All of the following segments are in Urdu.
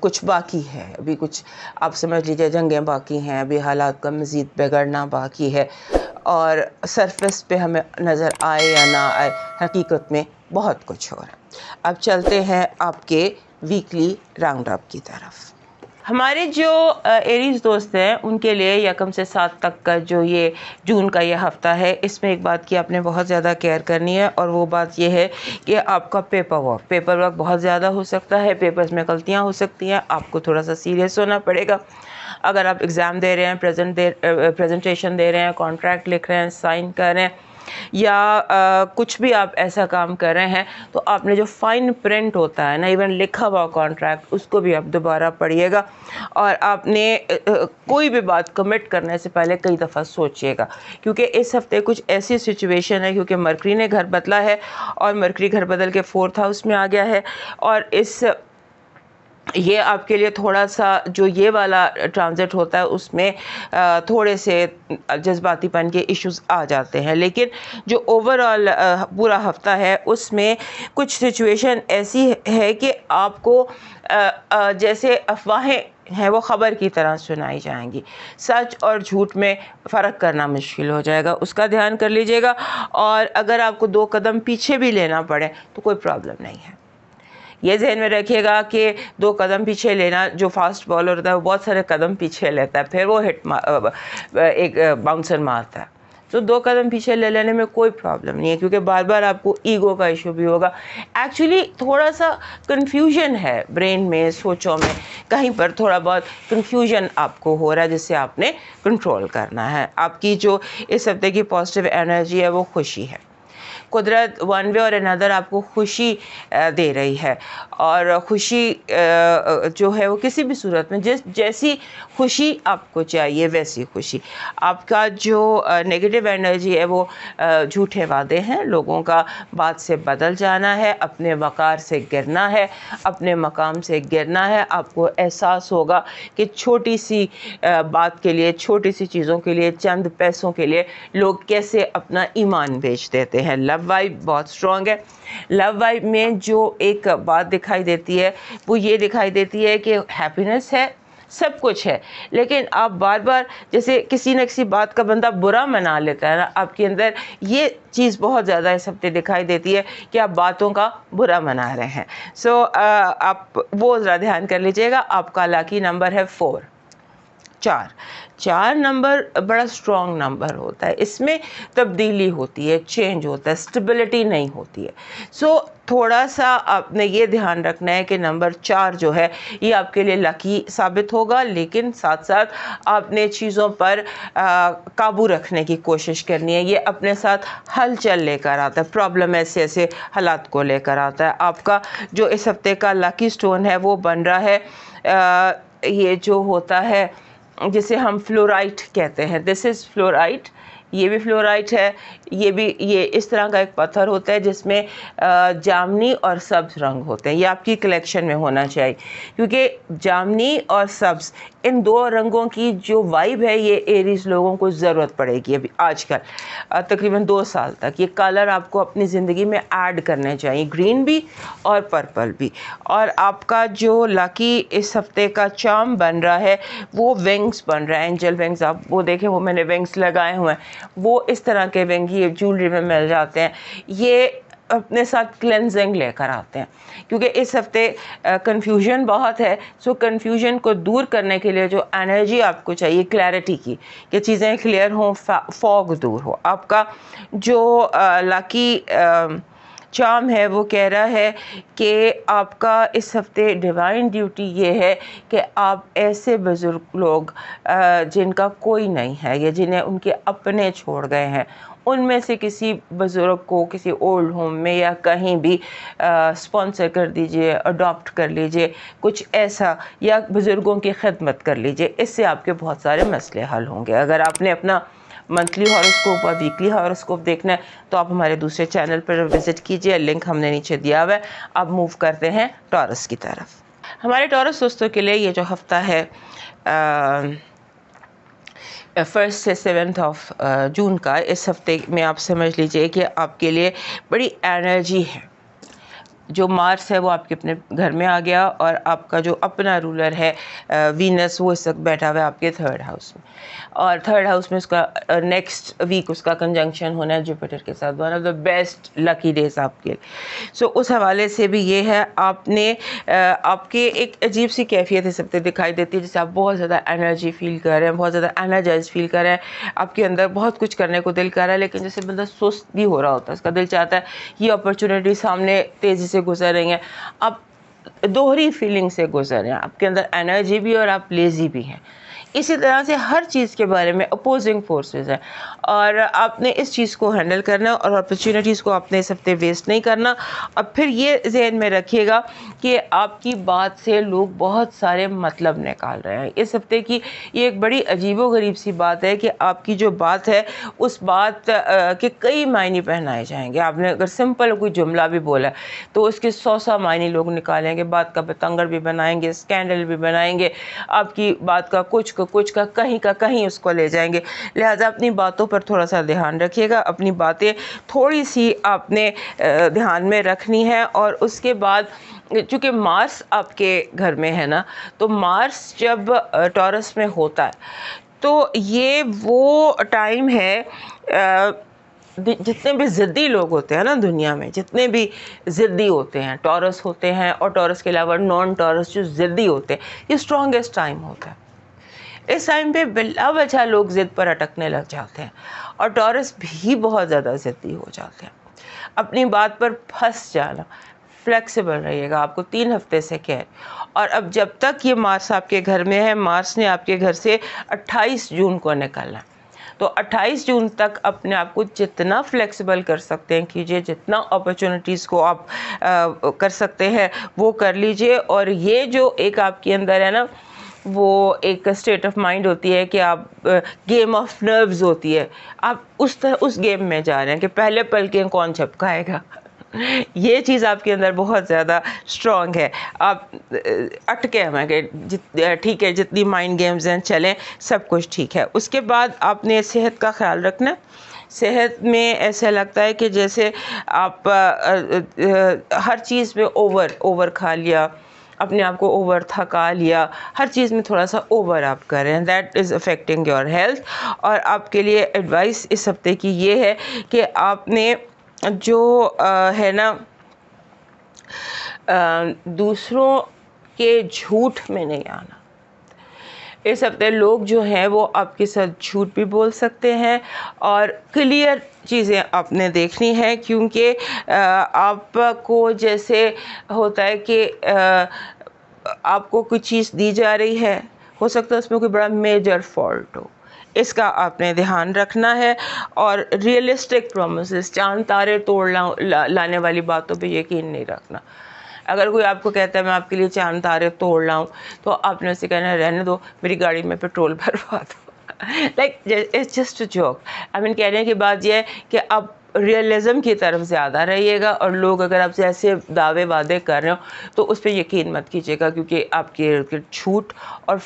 کچھ باقی ہے، ابھی کچھ آپ سمجھ لیجیے جنگیں باقی ہیں، ابھی حالات کا مزید بگڑنا باقی ہے، اور سرفیس پہ ہمیں نظر آئے یا نہ آئے حقیقت میں بہت کچھ ہو رہا ہے۔ اب چلتے ہیں آپ کے ویکلی راؤنڈ اپ کی طرف۔ ہمارے جو ایریز دوست ہیں ان کے لیے 1 سے 7 تک کا جو یہ جون کا یہ ہفتہ ہے، اس میں ایک بات کی آپ نے بہت زیادہ کیئر کرنی ہے، اور وہ بات یہ ہے کہ آپ کا پیپر ورک بہت زیادہ ہو سکتا ہے، پیپرز میں غلطیاں ہو سکتی ہیں، آپ کو تھوڑا سا سیریس ہونا پڑے گا۔ اگر آپ ایگزام دے رہے ہیں، پریزنٹیشن دے رہے ہیں، کانٹریکٹ لکھ رہے ہیں، سائن کر رہے ہیں، یا کچھ بھی آپ ایسا کام کر رہے ہیں، تو آپ نے جو فائن پرنٹ ہوتا ہے نا، ایون لکھا ہوا کانٹریکٹ، اس کو بھی آپ دوبارہ پڑھیے گا، اور آپ نے کوئی بھی بات کمٹ کرنے سے پہلے کئی دفعہ سوچیے گا، کیونکہ اس ہفتے کچھ ایسی سچویشن ہے، کیونکہ مرکری نے گھر بدلا ہے، اور مرکری گھر بدل کے 4th ہاؤس میں آ گیا ہے، اور یہ آپ کے لیے تھوڑا سا جو یہ والا ٹرانزٹ ہوتا ہے اس میں تھوڑے سے جذباتی پن کے ایشوز آ جاتے ہیں، لیکن جو اوور آل پورا ہفتہ ہے اس میں کچھ سچویشن ایسی ہے کہ آپ کو جیسے افواہیں ہیں وہ خبر کی طرح سنائی جائیں گی، سچ اور جھوٹ میں فرق کرنا مشکل ہو جائے گا، اس کا دھیان کر لیجیے گا، اور اگر آپ کو 2 قدم پیچھے بھی لینا پڑے تو کوئی پرابلم نہیں ہے۔ یہ ذہن میں رکھیے گا کہ 2 قدم پیچھے لینا، جو فاسٹ بالر ہوتا ہے وہ بہت سارے قدم پیچھے لیتا ہے، پھر وہ ایک باؤنسر مارتا ہے، تو 2 قدم پیچھے لے لینے میں کوئی پرابلم نہیں ہے، کیونکہ بار بار آپ کو ایگو کا ایشو بھی ہوگا۔ ایکچولی تھوڑا سا کنفیوژن ہے برین میں، سوچوں میں کہیں پر تھوڑا بہت کنفیوژن آپ کو ہو رہا ہے، جس سے آپ نے کنٹرول کرنا ہے۔ آپ کی جو اس ہفتے کی پازیٹیو انرجی ہے وہ خوشی ہے، قدرت ون وے اور انادر آپ کو خوشی دے رہی ہے، اور خوشی جو ہے وہ کسی بھی صورت میں جیسی خوشی آپ کو چاہیے ویسی خوشی۔ آپ کا جو نیگیٹو انرجی ہے وہ جھوٹے وعدے ہیں، لوگوں کا بات سے بدل جانا ہے، اپنے وقار سے گرنا ہے، اپنے مقام سے گرنا ہے۔ آپ کو احساس ہوگا کہ چھوٹی سی بات کے لیے، چھوٹی سی چیزوں کے لیے، چند پیسوں کے لیے لوگ کیسے اپنا ایمان بیچ دیتے ہیں۔ لو وائب بہت اسٹرانگ ہے۔ لو وائب میں جو ایک بات دکھائی دیتی ہے وہ یہ دکھائی دیتی ہے کہ ہیپینس ہے، سب کچھ ہے، لیکن آپ بار بار جیسے کسی نہ کسی بات کا بندہ برا منا لیتا ہے نا، آپ کے اندر یہ چیز بہت زیادہ اس ہفتے دکھائی دیتی ہے کہ آپ باتوں کا برا منا رہے ہیں۔ آپ وہ ذرا دھیان کر لیجیے گا۔ آپ کا لاکی نمبر ہے 4، 4 نمبر بڑا اسٹرانگ نمبر ہوتا ہے، اس میں تبدیلی ہوتی ہے، چینج ہوتا ہے، اسٹیبلٹی نہیں ہوتی ہے۔ تھوڑا سا آپ نے یہ دھیان رکھنا ہے کہ نمبر 4 جو ہے یہ آپ کے لیے لکی ثابت ہوگا، لیکن ساتھ ساتھ آپ نے چیزوں پر قابو رکھنے کی کوشش کرنی ہے۔ یہ اپنے ساتھ ہلچل لے کر آتا ہے، پرابلم ایسے حالات کو لے کر آتا ہے۔ آپ کا جو اس ہفتے کا لکی سٹون ہے وہ بن رہا ہے یہ جو ہوتا ہے جسے ہم فلورائٹ کہتے ہیں، دس از فلورائٹ، یہ بھی فلورائٹ ہے، یہ اس طرح کا ایک پتھر ہوتا ہے جس میں جامنی اور سبز رنگ ہوتے ہیں۔ یہ آپ کی کلیکشن میں ہونا چاہیے، کیونکہ جامنی اور سبز ان 2 رنگوں کی جو وائب ہے یہ ایریز لوگوں کو ضرورت پڑے گی ابھی آج کل تقریباً 2 سال تک۔ یہ کلر آپ کو اپنی زندگی میں ایڈ کرنے چاہیے، گرین بھی اور پرپل بھی۔ اور آپ کا جو لاکی اس ہفتے کا چارم بن رہا ہے وہ ونگز بن رہا ہے، اینجل ونگز۔ آپ وہ دیکھیں، وہ میں نے ونگز لگائے ہوئے ہیں، وہ اس طرح کے ونگ یہ جیولری میں مل جاتے ہیں، یہ اپنے ساتھ کلینزنگ لے کر آتے ہیں، کیونکہ اس ہفتے کنفیوژن بہت ہے۔ کنفیوژن کو دور کرنے کے لیے جو انرجی آپ کو چاہیے کلیئرٹی کی، کہ چیزیں کلیئر ہوں، فوگ دور ہو۔ آپ کا جو لاکی چارم ہے وہ کہہ رہا ہے کہ آپ کا اس ہفتے ڈیوائن ڈیوٹی یہ ہے کہ آپ ایسے بزرگ لوگ جن کا کوئی نہیں ہے یا جنہیں ان کے اپنے چھوڑ گئے ہیں، ان میں سے کسی بزرگ کو کسی اولڈ ہوم میں یا کہیں بھی اسپانسر کر دیجئے، اڈاپٹ کر لیجئے، کچھ ایسا، یا بزرگوں کی خدمت کر لیجئے۔ اس سے آپ کے بہت سارے مسئلے حل ہوں گے۔ اگر آپ نے اپنا منتھلی ہاروسکوپ اور ویکلی ہاروسکوپ دیکھنا ہے تو آپ ہمارے دوسرے چینل پر وزٹ کیجئے، لنک ہم نے نیچے دیا ہوا ہے۔ اب موو کرتے ہیں ٹورس کی طرف۔ ہمارے ٹورس دوستوں کے لیے یہ جو ہفتہ ہے 1 سے 7 جون کا، اس ہفتے میں آپ سمجھ لیجئے کہ آپ کے لیے بڑی انرجی ہے، جو مارس ہے وہ آپ کے اپنے گھر میں آ گیا، اور آپ کا جو اپنا رولر ہے وینس وہ اس وقت بیٹھا ہوا ہے آپ کے 3rd ہاؤس میں، اور 3rd ہاؤس میں اس کا نیکسٹ ویک اس کا کنجنکشن ہونا ہے جوپیٹر کے ساتھ، one of the best lucky days آپ کے. سو اس حوالے سے بھی یہ ہے، آپ نے آپ کے ایک عجیب سی کیفیت اس ہفتے دکھائی دیتی ہے، جیسے آپ بہت زیادہ انرجی فیل کر رہے ہیں، بہت زیادہ انرجائز فیل کر رہے ہیں، آپ کے اندر بہت کچھ کرنے کو دل کر رہا ہے، لیکن جیسے بندہ سست بھی ہو رہا ہوتا ہے، اس کا دل چاہتا ہے یہ اپرچونیٹی سامنے تیزی سے گزر رہی ہیں، آپ دوہری فیلنگ سے گزر رہے ہیں، آپ کے اندر انرجی بھی اور آپ لیزی بھی ہیں. اسی طرح سے ہر چیز کے بارے میں اپوزنگ فورسز ہیں، اور آپ نے اس چیز کو ہینڈل کرنا اور اپرچونیٹیز کو آپ نے اس ہفتے ویسٹ نہیں کرنا. اور پھر یہ ذہن میں رکھیے گا کہ آپ کی بات سے لوگ بہت سارے مطلب نکال رہے ہیں. اس ہفتے کی یہ ایک بڑی عجیب و غریب سی بات ہے کہ آپ کی جو بات ہے اس بات کے کئی معنی پہنائے جائیں گے. آپ نے اگر سمپل کوئی جملہ بھی بولا تو اس کے 100 معنی لوگ نکالیں گے، بات کا بتنگڑ بھی بنائیں گے، اسکینڈل بھی بنائیں گے، آپ کی بات کا کچھ کا کہیں اس کو لے جائیں گے. لہٰذا اپنی باتوں پر تھوڑا سا دھیان رکھیے گا، اپنی باتیں تھوڑی سی آپ نے دھیان میں رکھنی ہے. اور اس کے بعد چونکہ مارس آپ کے گھر میں ہے نا، تو مارس جب ٹورس میں ہوتا ہے تو یہ وہ ٹائم ہے، جتنے بھی ضدی لوگ ہوتے ہیں نا دنیا میں، جتنے بھی ضدی ہوتے ہیں، ٹورس ہوتے ہیں اور ٹورس کے علاوہ نان ٹورس جو ضدی ہوتے ہیں، یہ اسٹرانگسٹ ٹائم ہوتا ہے. اس ٹائم پہ بلا وجہ لوگ ضد پر اٹکنے لگ جاتے ہیں، اور ٹورس بھی بہت زیادہ ضدی ہو جاتے ہیں. اپنی بات پر پھنس جانا، فلیکسیبل رہیے گا، آپ کو 3 ہفتے سے کہہ. اور اب جب تک یہ مارس آپ کے گھر میں ہے، مارس نے آپ کے گھر سے 28 جون کو نکلنا ہے، تو 28 جون تک اپنے آپ کو جتنا فلیکسیبل کر سکتے ہیں کیجیے، جتنا اپرچونیٹیز کو آپ کر سکتے ہیں وہ کر لیجیے. اور یہ جو ایک آپ کے اندر ہے نا، وہ ایک اسٹیٹ آف مائنڈ ہوتی ہے کہ آپ گیم آف نروز ہوتی ہے، آپ اس گیم میں جا رہے ہیں کہ پہلے پلکیں کون چھپکائے گا. یہ چیز آپ کے اندر بہت زیادہ اسٹرانگ ہے. آپ اٹکے ہوئے کہ ٹھیک ہے، جتنی مائنڈ گیمز ہیں چلیں، سب کچھ ٹھیک ہے. اس کے بعد آپ نے صحت کا خیال رکھنا ہے. صحت میں ایسا لگتا ہے کہ جیسے آپ ہر چیز میں اوور کھا لیا، اپنے آپ کو اوور تھکا لیا، ہر چیز میں تھوڑا سا اوور آپ کر رہے ہیں، that is affecting your health. اور آپ کے لیے ایڈوائس اس ہفتے کی یہ ہے کہ آپ نے جو ہے نا دوسروں کے جھوٹ میں نہیں آنا. اس ہفتے لوگ جو ہیں وہ آپ کے ساتھ جھوٹ بھی بول سکتے ہیں، اور کلیئر چیزیں آپ نے دیکھنی ہے، کیونکہ آپ کو جیسے ہوتا ہے کہ آپ کو کوئی چیز دی جا رہی ہے، ہو سکتا ہے اس میں کوئی بڑا میجر فالٹ ہو، اس کا آپ نے دھیان رکھنا ہے. اور ریئلسٹک پرومسز، چاند تارے توڑ لانے والی باتوں پہ یقین نہیں رکھنا. اگر کوئی آپ کو کہتا ہے میں آپ کے لیے چاند تارے توڑ لاؤں، تو آپ نے اسے کہنا ہے رہنے دو، میری گاڑی میں پیٹرول بھروا دو. Like it's just a joke. کہنے کی بات یہ ہے کہ آپ ریئلزم کی طرف زیادہ رہیے گا، اور لوگ اگر آپ سے ایسے دعوے وعدے کر رہے ہوں تو اس پہ یقین مت کیجیے گا، کیونکہ آپ کے جھوٹ اور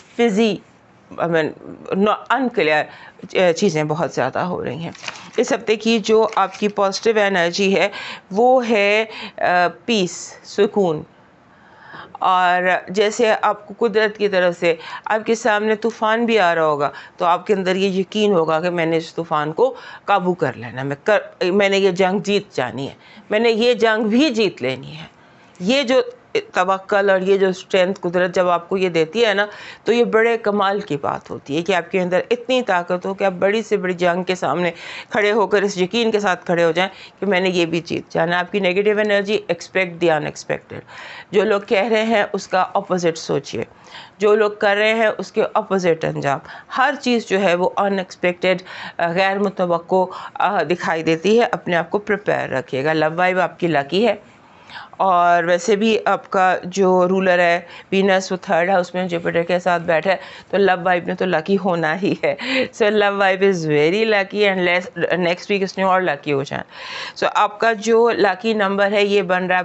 انکلیئر چیزیں بہت زیادہ ہو رہی ہیں. اس ہفتے کی جو آپ کی پازیٹیو انرجی ہے وہ ہے پیس، سکون. اور جیسے آپ کو قدرت کی طرف سے آپ کے سامنے طوفان بھی آ رہا ہوگا تو آپ کے اندر یہ یقین ہوگا کہ میں نے اس طوفان کو قابو کر لینا، میں نے یہ جنگ جیت جانی ہے، میں نے یہ جنگ بھی جیت لینی ہے. یہ جو توکل اور یہ جو اسٹرینتھ قدرت جب آپ کو یہ دیتی ہے نا، تو یہ بڑے کمال کی بات ہوتی ہے کہ آپ کے اندر اتنی طاقت ہو کہ آپ بڑی سے بڑی جنگ کے سامنے کھڑے ہو کر اس یقین کے ساتھ کھڑے ہو جائیں کہ میں نے یہ بھی جیت جانا. آپ کی نیگیٹو انرجی، ایکسپیکٹ دی ان ایکسپیکٹڈ. جو لوگ کہہ رہے ہیں اس کا اپوزٹ سوچئے، جو لوگ کر رہے ہیں اس کے اپوزٹ انجام. ہر چیز جو ہے وہ ان ایکسپیکٹڈ، غیر متوقع دکھائی دیتی ہے. اپنے آپ کو پریپیئر رکھیے گا. لو وائب آپ کی لکی ہے، اور ویسے بھی آپ کا جو رولر ہے وینس وہ 3rd ہاؤس میں جوپیٹر کے ساتھ بیٹھا ہے، تو لو وائب نے تو لکی ہونا ہی ہے. So love vibe is very lucky, and next week اس نے اور لکی ہو جائیں. سو آپ کا جو لکی نمبر ہے یہ بن رہا ہے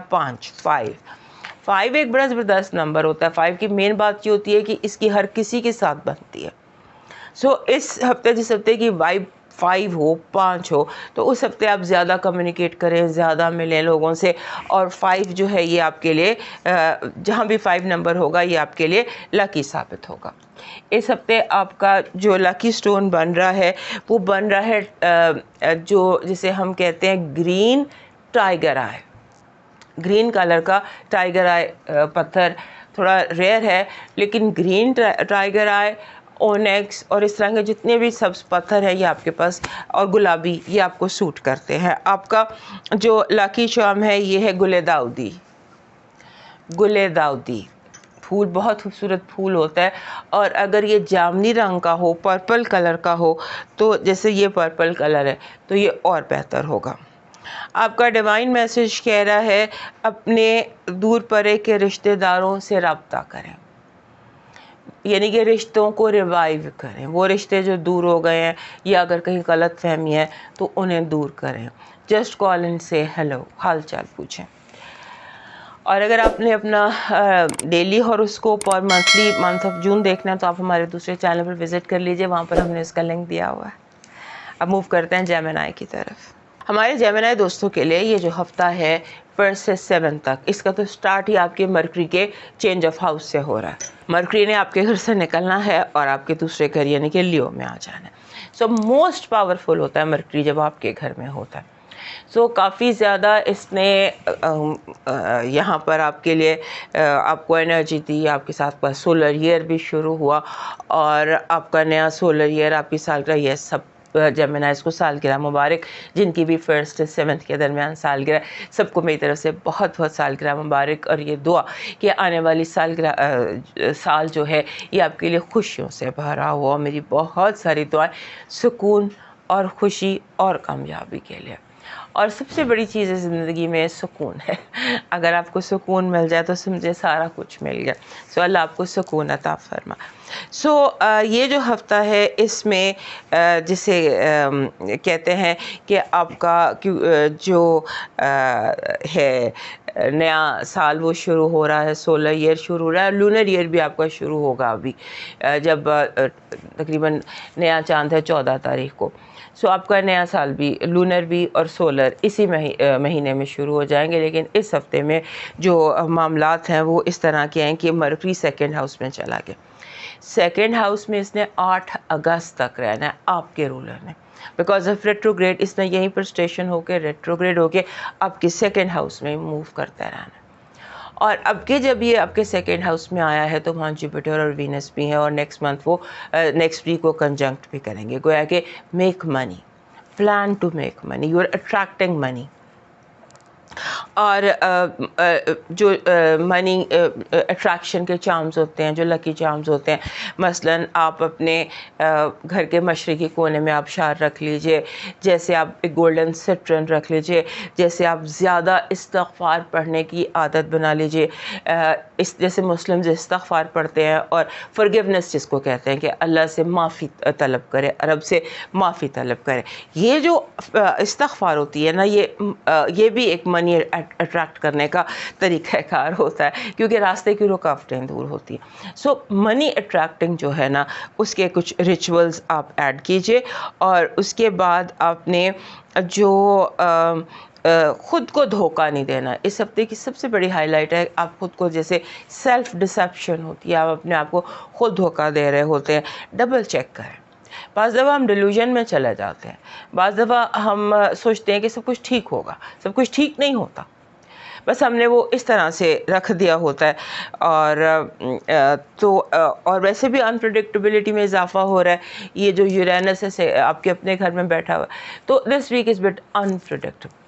5 ایک بڑا زبردست نمبر ہوتا ہے. 5 کی مین بات یہ ہوتی ہے کہ اس کی ہر کسی کے ساتھ بنتی ہے. سو اس ہفتے جس ہفتے کی وائب 5 ہو 5 ہو تو اس ہفتے آپ زیادہ کمیونیکیٹ کریں, زیادہ ملیں لوگوں سے. اور 5 جو ہے یہ آپ کے لیے جہاں بھی 5 نمبر ہوگا یہ آپ کے لیے لکی ثابت ہوگا. اس ہفتے آپ کا جو لکی سٹون بن رہا ہے وہ بن رہا ہے جو جسے ہم کہتے ہیں گرین ٹائیگر آئے. گرین کلر کا ٹائیگر آئے پتھر تھوڑا ریئر ہے, لیکن گرین ٹائیگر آئے, اونیکس اور اس طرح کے جتنے بھی سبز پتھر ہیں یہ آپ کے پاس, اور گلابی, یہ آپ کو سوٹ کرتے ہیں. آپ کا جو لکی چارم ہے یہ ہے گل داؤدی. گل داؤدی پھول بہت خوبصورت پھول ہوتا ہے, اور اگر یہ جامنی رنگ کا ہو, پرپل کلر کا ہو, تو جیسے یہ پرپل کلر ہے تو یہ اور بہتر ہوگا. آپ کا ڈیوائن میسج کہہ رہا ہے اپنے دور پرے کے رشتہ داروں سے رابطہ کریں, یعنی کہ رشتوں کو ریوائیو کریں. وہ رشتے جو دور ہو گئے ہیں یا اگر کہیں غلط فہمی ہے تو انہیں دور کریں. جسٹ کال اینڈ سے ہیلو, حال چال پوچھیں. اور اگر آپ نے اپنا ڈیلی ہاروسکوپ اور منتھلی منتھ آف جون دیکھنا ہے تو آپ ہمارے دوسرے چینل پر وزٹ کر لیجئے, وہاں پر ہم نے اس کا لنک دیا ہوا ہے. اب موو کرتے ہیں جیمنائی کی طرف. ہمارے جیمنائی دوستوں کے لیے یہ جو ہفتہ ہے 1 سے 7 تک, اس کا تو سٹارٹ ہی آپ کے مرکری کے چینج آف ہاؤس سے ہو رہا ہے. مرکری نے آپ کے گھر سے نکلنا ہے اور آپ کے دوسرے گھر یعنی کہ لیو میں آ جانا ہے. سو موسٹ پاورفل ہوتا ہے مرکری جب آپ کے گھر میں ہوتا ہے. سو کافی زیادہ اس نے یہاں پر آپ کے لیے آپ کو انرجی دی. آپ کے ساتھ سولر ایئر بھی شروع ہوا, اور آپ کا نیا سولر ایئر آپ کی سالگرہ, یہ سب جیمنائز کو سالگرہ مبارک. جن کی بھی 1 سے 7 کے درمیان سالگرہ, سب کو میری طرف سے بہت بہت سالگرہ مبارک. اور یہ دعا کہ آنے والی سال جو ہے یہ آپ کے لیے خوشیوں سے بھرا ہوا. میری بہت ساری دعائیں سکون اور خوشی اور کامیابی کے لیے. اور سب سے بڑی چیز ہے زندگی میں سکون ہے. اگر آپ کو سکون مل جائے تو سمجھے سارا کچھ مل گیا. سو اللہ آپ کو سکون عطا فرما. سو یہ جو ہفتہ ہے اس میں جسے کہتے ہیں کہ آپ کا جو ہے نیا سال وہ شروع ہو رہا ہے, سولر ایئر شروع ہو رہا ہے, لونر ایئر بھی آپ کا شروع ہوگا ابھی جب تقریباً نیا چاند ہے 14 تاریخ کو. سو آپ کا نیا سال بھی لونر بھی اور سولر اسی مہینے میں شروع ہو جائیں گے. لیکن اس ہفتے میں جو معاملات ہیں وہ اس طرح کے ہیں کہ مرکری 2nd ہاؤس میں چلا گیا. 2nd ہاؤس میں اس نے 8 اگست تک رہنا ہے آپ کے رولر نے, بیکاز آف ریٹروگریڈ. اس نے یہیں پر اسٹیشن ہو کے ریٹروگریڈ ہو کے آپ کے 2nd ہاؤس میں موو کرتا رہنا. اور اب کہ جب یہ آپ کے 2nd ہاؤس میں آیا ہے تو وہاں جوپیٹر اور وینس بھی ہیں, اور نیکسٹ منتھ وہ نیکسٹ ویک وہ کنجنکٹ بھی کریں گے. گویا کہ make money, plan to make money, you are attracting money. اور جو منی اٹریکشن کے چارمز ہوتے ہیں, جو لکی چارمز ہوتے ہیں, مثلاً آپ اپنے گھر کے مشرقی کونے میں آپ شار رکھ لیجئے, جیسے آپ ایک گولڈن سٹرن رکھ لیجئے, جیسے آپ زیادہ استغفار پڑھنے کی عادت بنا لیجئے. جیسے مسلمز استغفار پڑھتے ہیں اور فرگیونیس جس کو کہتے ہیں کہ اللہ سے معافی طلب کرے, رب سے معافی طلب کرے. یہ جو استغفار ہوتی ہے نا, یہ بھی ایک منی اٹریکٹ کرنے کا طریقہ کار ہوتا ہے, کیونکہ راستے کی رکاوٹیں دور ہوتی ہیں. سو منی اٹریکٹنگ جو ہے نا اس کے کچھ ریچولز آپ ایڈ کیجئے. اور اس کے بعد آپ نے جو خود کو دھوکہ نہیں دینا. اس ہفتے کی سب سے بڑی ہائی لائٹ ہے آپ خود کو, جیسے سیلف ڈسیپشن ہوتی ہے, آپ اپنے آپ کو خود دھوکہ دے رہے ہوتے ہیں. ڈبل چیک کریں. بعض دفعہ ہم ڈیلیوژن میں چلے جاتے ہیں, بعض دفعہ ہم سوچتے ہیں کہ سب کچھ ٹھیک ہوگا, سب کچھ ٹھیک نہیں ہوتا. بس ہم نے وہ اس طرح سے رکھ دیا ہوتا ہے. اور ویسے بھی انپریڈکٹیبلٹی میں اضافہ ہو رہا ہے. یہ جو یورینس ہے آپ کے اپنے گھر میں بیٹھا ہوا ہے, تو this week is bit unpredictable.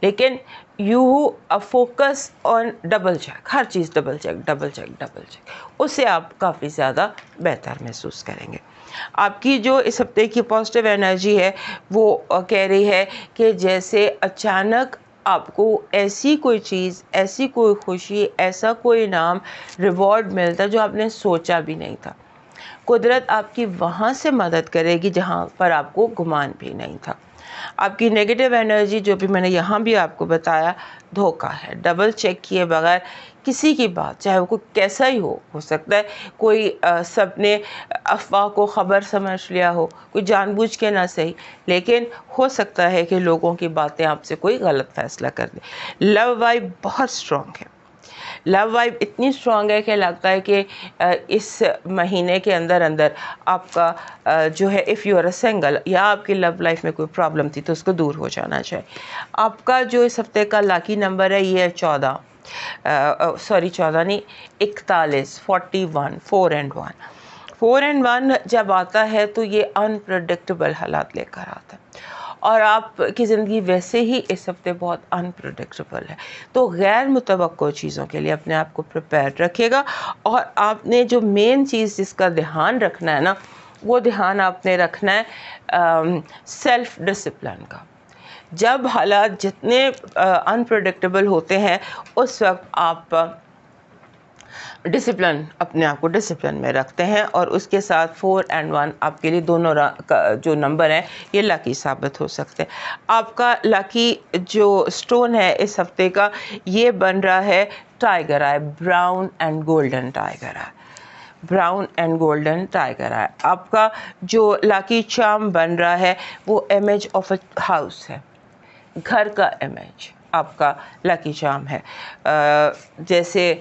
لیکن you focus on double check, ہر چیز double check double check double check, اس سے آپ کافی زیادہ بہتر محسوس کریں گے. آپ کی جو اس ہفتے کی پازیٹیو انرجی ہے وہ کہہ رہی ہے کہ جیسے اچانک آپ کو ایسی کوئی چیز, ایسی کوئی خوشی, ایسا کوئی انعام, ریوارڈ ملتا جو آپ نے سوچا بھی نہیں تھا. قدرت آپ کی وہاں سے مدد کرے گی جہاں پر آپ کو گمان بھی نہیں تھا. آپ کی نگیٹو انرجی جو بھی میں نے یہاں بھی آپ کو بتایا دھوکہ ہے. ڈبل چیک کیے بغیر کسی کی بات، چاہے وہ کوئی کیسا ہی ہو سکتا ہے کوئی سب نے افواہ کو خبر سمجھ لیا ہو، کوئی جان بوجھ کے نہ صحیح، لیکن ہو سکتا ہے کہ لوگوں کی باتیں آپ سے کوئی غلط فیصلہ کر دیں. لو وائب بہت اسٹرانگ ہے. لو وائب اتنی اسٹرانگ ہے کہ لگتا ہے کہ اس مہینے کے اندر آپ کا جو ہے if you are a single یا آپ کی لو لائف میں کوئی پرابلم تھی تو اس کو دور ہو جانا چاہیے. آپ کا جو اس ہفتے کا لاکی نمبر ہے یہ ہے 14 نہیں 41 41 4 and 1. 4 and 1 جب آتا ہے تو یہ انپریڈکٹیبل حالات لے کر آتا ہے، اور آپ کی زندگی ویسے ہی اس ہفتے بہت انپریڈکٹیبل ہے. تو غیر متوقع چیزوں کے لیے اپنے آپ کو پریپیئر رکھیے گا. اور آپ نے جو مین چیز جس کا دھیان رکھنا ہے نا، وہ دھیان آپ نے رکھنا ہے سیلف ڈسپلن کا. جب حالات جتنے انپریڈکٹیبل ہوتے ہیں اس وقت آپ ڈسپلن اپنے آپ کو ڈسپلن میں رکھتے ہیں، اور اس کے ساتھ 4 and 1 آپ کے لیے دونوں جو نمبر ہیں یہ لاکی ثابت ہو سکتے ہیں. آپ کا لاکی جو سٹون ہے اس ہفتے کا یہ بن رہا ہے ٹائیگر آئے، براؤن اینڈ گولڈن ٹائیگر آئے. براؤن اینڈ گولڈن ٹائیگر آئے. آپ کا جو لاکی چارم بن رہا ہے وہ امیج آف اے ہاؤس ہے، گھر کا امیج آپ کا لاکی چارم ہے. جیسے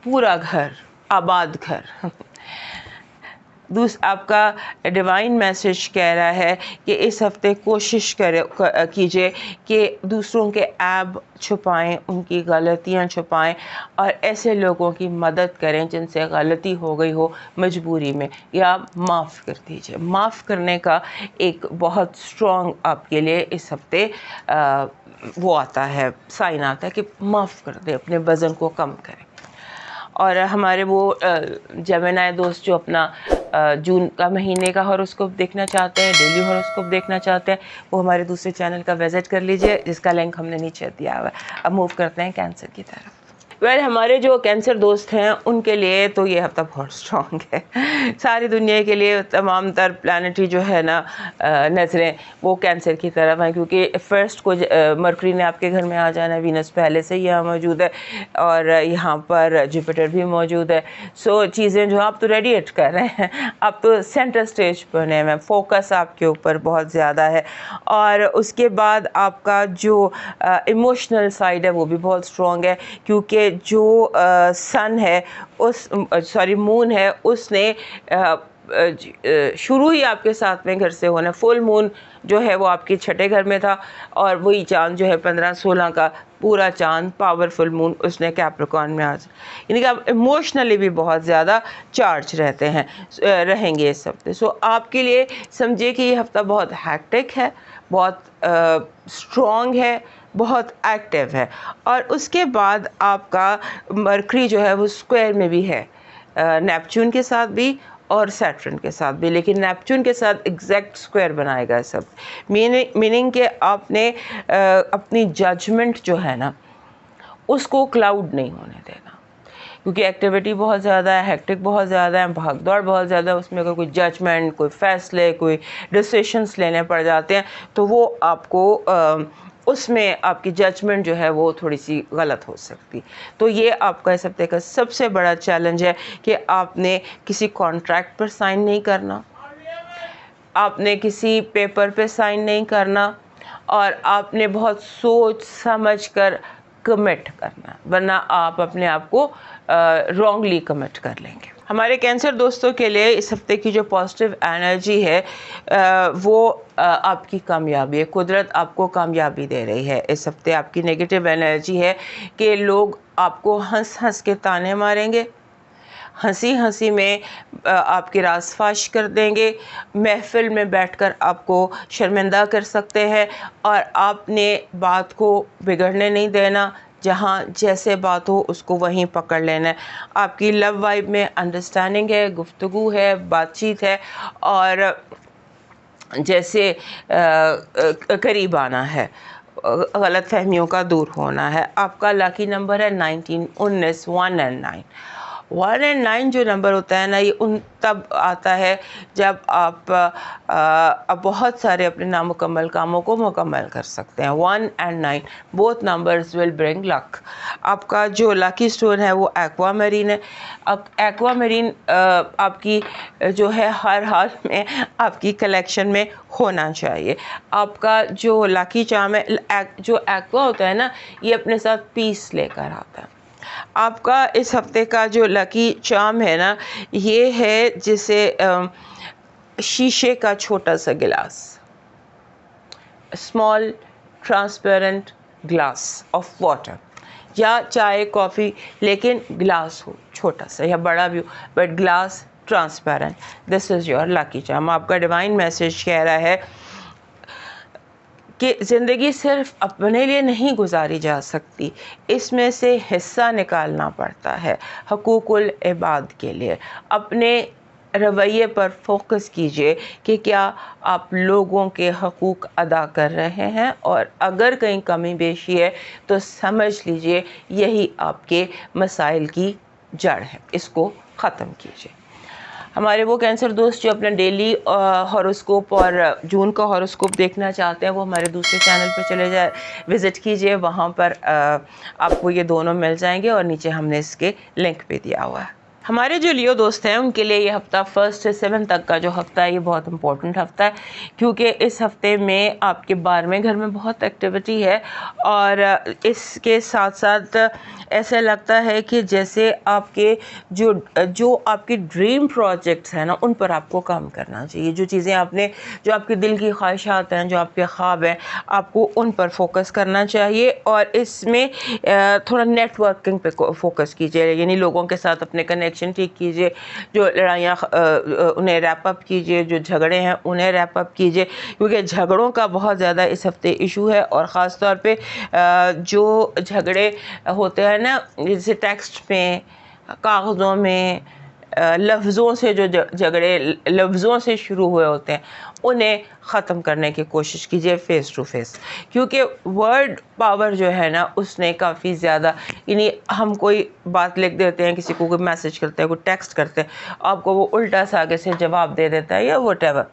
پورا گھر، آباد گھر. آپ کا ڈیوائن میسج کہہ رہا ہے کہ اس ہفتے کوشش کیجئے کہ دوسروں کے عیب چھپائیں، ان کی غلطیاں چھپائیں، اور ایسے لوگوں کی مدد کریں جن سے غلطی ہو گئی ہو مجبوری میں، یا معاف کر دیجئے. معاف کرنے کا ایک بہت اسٹرانگ آپ کے لیے اس ہفتے وہ آتا ہے، سائن آتا ہے کہ معاف کر دیں، اپنے وزن کو کم کریں. اور ہمارے وہ جیمنائی دوست جو اپنا جون کا مہینے کا ہاروسکوپ دیکھنا چاہتے ہیں، ڈیلی ہاروسکوپ دیکھنا چاہتے ہیں، وہ ہمارے دوسرے چینل کا وزٹ کر لیجئے جس کا لنک ہم نے نیچے دیا ہوا ہے. اب موو کرتے ہیں کینسر کی طرف. ہمارے جو کینسر دوست ہیں ان کے لیے تو یہ ہفتہ بہت اسٹرانگ ہے. ساری دنیا کے لیے تمام تر پلانٹری جو ہے نا نظریں وہ کینسر کی طرف ہیں، کیونکہ فرسٹ کو مرکری نے آپ کے گھر میں آ جانا ہے. وینس پہلے سے یہاں موجود ہے اور یہاں پر جوپیٹر بھی موجود ہے. سو چیزیں جو آپ تو ریڈیٹ کر رہے ہیں، آپ تو سینٹر سٹیج پر بنے ہوئے ہیں، فوکس آپ کے اوپر بہت زیادہ ہے. اور اس کے بعد آپ کا جو ایموشنل سائڈ ہے وہ بھی بہت اسٹرانگ ہے، کیونکہ جو سن ہے مون ہے اس نے شروع ہی آپ کے ساتھ میں گھر سے ہونا. فل مون جو ہے وہ آپ کے چھٹے گھر میں تھا، اور وہی چاند جو ہے 15-16 کا پورا چاند پاورفل مون اس نے کیپریکارن میں یعنی کہ آپ ایموشنلی بھی بہت زیادہ چارج رہیں گے اس ہفتے. سو آپ کے لیے سمجھے کہ یہ ہفتہ بہت ہیکٹک ہے، بہت اسٹرانگ ہے، بہت ایکٹیو ہے. اور اس کے بعد آپ کا مرکری جو ہے وہ اسکوائر میں بھی ہے، نیپچون کے ساتھ بھی اور سیٹرن کے ساتھ بھی، لیکن نیپچون کے ساتھ ایگزیکٹ اسکوائر بنائے گا سب. میننگ کہ آپ نے اپنی ججمنٹ جو ہے نا اس کو کلاؤڈ نہیں ہونے دینا، کیونکہ ایکٹیویٹی بہت زیادہ ہے، ہیکٹک بہت زیادہ ہے، بھاگ دوڑ بہت زیادہ ہے. اس میں اگر کوئی ججمنٹ، کوئی فیصلے، کوئی ڈیسیشنس لینے پڑ جاتے ہیں تو وہ آپ کو اس میں آپ کی ججمنٹ جو ہے وہ تھوڑی سی غلط ہو سکتی. تو یہ آپ کا اس ہفتے کا سب سے بڑا چیلنج ہے کہ آپ نے کسی کانٹریکٹ پر سائن نہیں کرنا، آپ نے کسی پیپر پہ سائن نہیں کرنا، اور آپ نے بہت سوچ سمجھ کر کمٹ کرنا، ورنہ آپ اپنے آپ کو رانگلی کمٹ کر لیں گے. ہمارے کینسر دوستوں کے لیے اس ہفتے کی جو پازیٹیو انرجی ہے وہ آپ کی کامیابی ہے. قدرت آپ کو کامیابی دے رہی ہے. اس ہفتے آپ کی نیگیٹو انرجی ہے کہ لوگ آپ کو ہنس ہنس کے تانے ماریں گے، ہنسی میں آپ کے راز فاش کر دیں گے، محفل میں بیٹھ کر آپ کو شرمندہ کر سکتے ہیں، اور آپ نے بات کو بگڑنے نہیں دینا. جہاں جیسے بات ہو اس کو وہیں پکڑ لینا ہے. آپ کی لو وائب میں انڈرسٹینڈنگ ہے، گفتگو ہے، بات چیت ہے، اور جیسے قریب آنا ہے، غلط فہمیوں کا دور ہونا ہے. آپ کا لاکی نمبر ہے 19 1 and 9. 1 and 9 جو نمبر ہوتا ہے نا یہ ان تب آتا ہے جب آپ بہت سارے اپنے نامکمل کاموں کو مکمل کر سکتے ہیں. 1 and 9 both numbers will bring luck. آپ کا جو لاکی سٹون ہے وہ ایکوا میرین ہے. اب ایکوا میرین آپ کی جو ہے ہر حال میں آپ کی کلیکشن میں ہونا چاہیے. آپ کا جو لاکی چارم ہے جو ایکوا ہوتا ہے نا یہ اپنے ساتھ پیس لے کر آتا ہے. آپ کا اس ہفتے کا جو لکی چارم ہے نا یہ ہے جسے شیشے کا چھوٹا سا glass, small transparent glass of water, یا چائے کافی لیکن گلاس ہو چھوٹا سا یا بڑا بھی ہو but glass transparent. This is your lucky charm. آپ کا ڈیوائن میسج کہہ رہا ہے کہ زندگی صرف اپنے لیے نہیں گزاری جا سکتی, اس میں سے حصہ نکالنا پڑتا ہے حقوق العباد کے لیے. اپنے رویے پر فوکس کیجئے کہ کیا آپ لوگوں کے حقوق ادا کر رہے ہیں, اور اگر کہیں کمی بیشی ہے تو سمجھ لیجئے یہی آپ کے مسائل کی جڑ ہے, اس کو ختم کیجئے. ہمارے وہ کینسر دوست جو اپنا ڈیلی ہاروسکوپ اور جون کا ہاروسکوپ دیکھنا چاہتے ہیں وہ ہمارے دوسرے چینل پہ چلے جائے, وزٹ کیجئے, وہاں پر آپ کو یہ دونوں مل جائیں گے, اور نیچے ہم نے اس کے لنک پہ دیا ہوا ہے. ہمارے جو لیو دوست ہیں ان کے لیے یہ ہفتہ 1 سے 7 تک کا جو ہفتہ ہے یہ بہت امپورٹنٹ ہفتہ ہے, کیونکہ اس ہفتے میں آپ کے 12ویں گھر میں بہت ایکٹیویٹی ہے, اور اس کے ساتھ ساتھ ایسا لگتا ہے کہ جیسے آپ کے جو آپ کے ڈریم پروجیکٹس ہیں نا ان پر آپ کو کام کرنا چاہیے. جو چیزیں آپ نے, جو آپ کے دل کی خواہشات ہیں, جو آپ کے خواب ہیں, آپ کو ان پر فوکس کرنا چاہیے. اور اس میں تھوڑا نیٹ ورکنگ پہ فوکس کیجیے, یعنی لوگوں کے ساتھ اپنے کنیکشن ٹھیک کیجیے, جو لڑائیاں انہیں ریپ اپ کیجیے, جو جھگڑے ہیں انہیں ریپ اپ کیجیے, کیونکہ جھگڑوں کا بہت زیادہ اس ہفتے ایشو ہے. اور خاص طور پہ جو جھگڑے ہوتے ہیں نا جیسے ٹیکسٹ میں, کاغذوں میں, لفظوں سے, جو جھگڑے لفظوں سے شروع ہوئے ہوتے ہیں انہیں ختم کرنے کی کوشش کیجیے فیس ٹو فیس, کیونکہ ورڈ پاور جو ہے نا اس نے کافی زیادہ, یعنی ہم کوئی بات لکھ دیتے ہیں, کسی کو کوئی میسج کرتے ہیں, کوئی ٹیکسٹ کرتے ہیں, آپ کو وہ الٹا سے آگے سے جواب دے دیتا ہے یا واٹ ایور,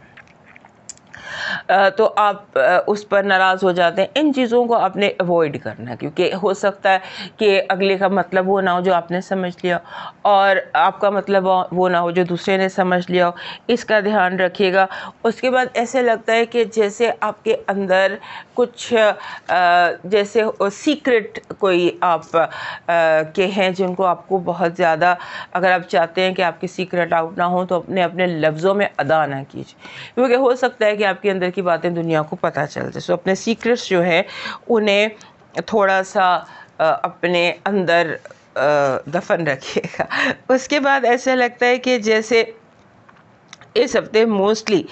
تو آپ اس پر ناراض ہو جاتے ہیں. ان چیزوں کو آپ نے اوائڈ کرنا ہے, کیونکہ ہو سکتا ہے کہ اگلے کا مطلب وہ نہ ہو جو آپ نے سمجھ لیا, اور آپ کا مطلب وہ نہ ہو جو دوسرے نے سمجھ لیا ہو. اس کا دھیان رکھیے گا. اس کے بعد ایسے لگتا ہے کہ جیسے آپ کے اندر کچھ جیسے سیکرٹ کوئی آپ کے ہیں جن کو آپ کو بہت زیادہ, اگر آپ چاہتے ہیں کہ آپ کی سیکرٹ آؤٹ نہ ہوں تو اپنے لفظوں میں ادا نہ کیجیے, کیونکہ ہو سکتا ہے کہ آپ کے اندر کی باتیں دنیا کو پتہ چل جائے. سو اپنے سیکرٹس جو ہیں انہیں تھوڑا سا اپنے اندر دفن رکھیے گا. اس کے بعد ایسا لگتا ہے کہ جیسے اس ہفتے موسٹلی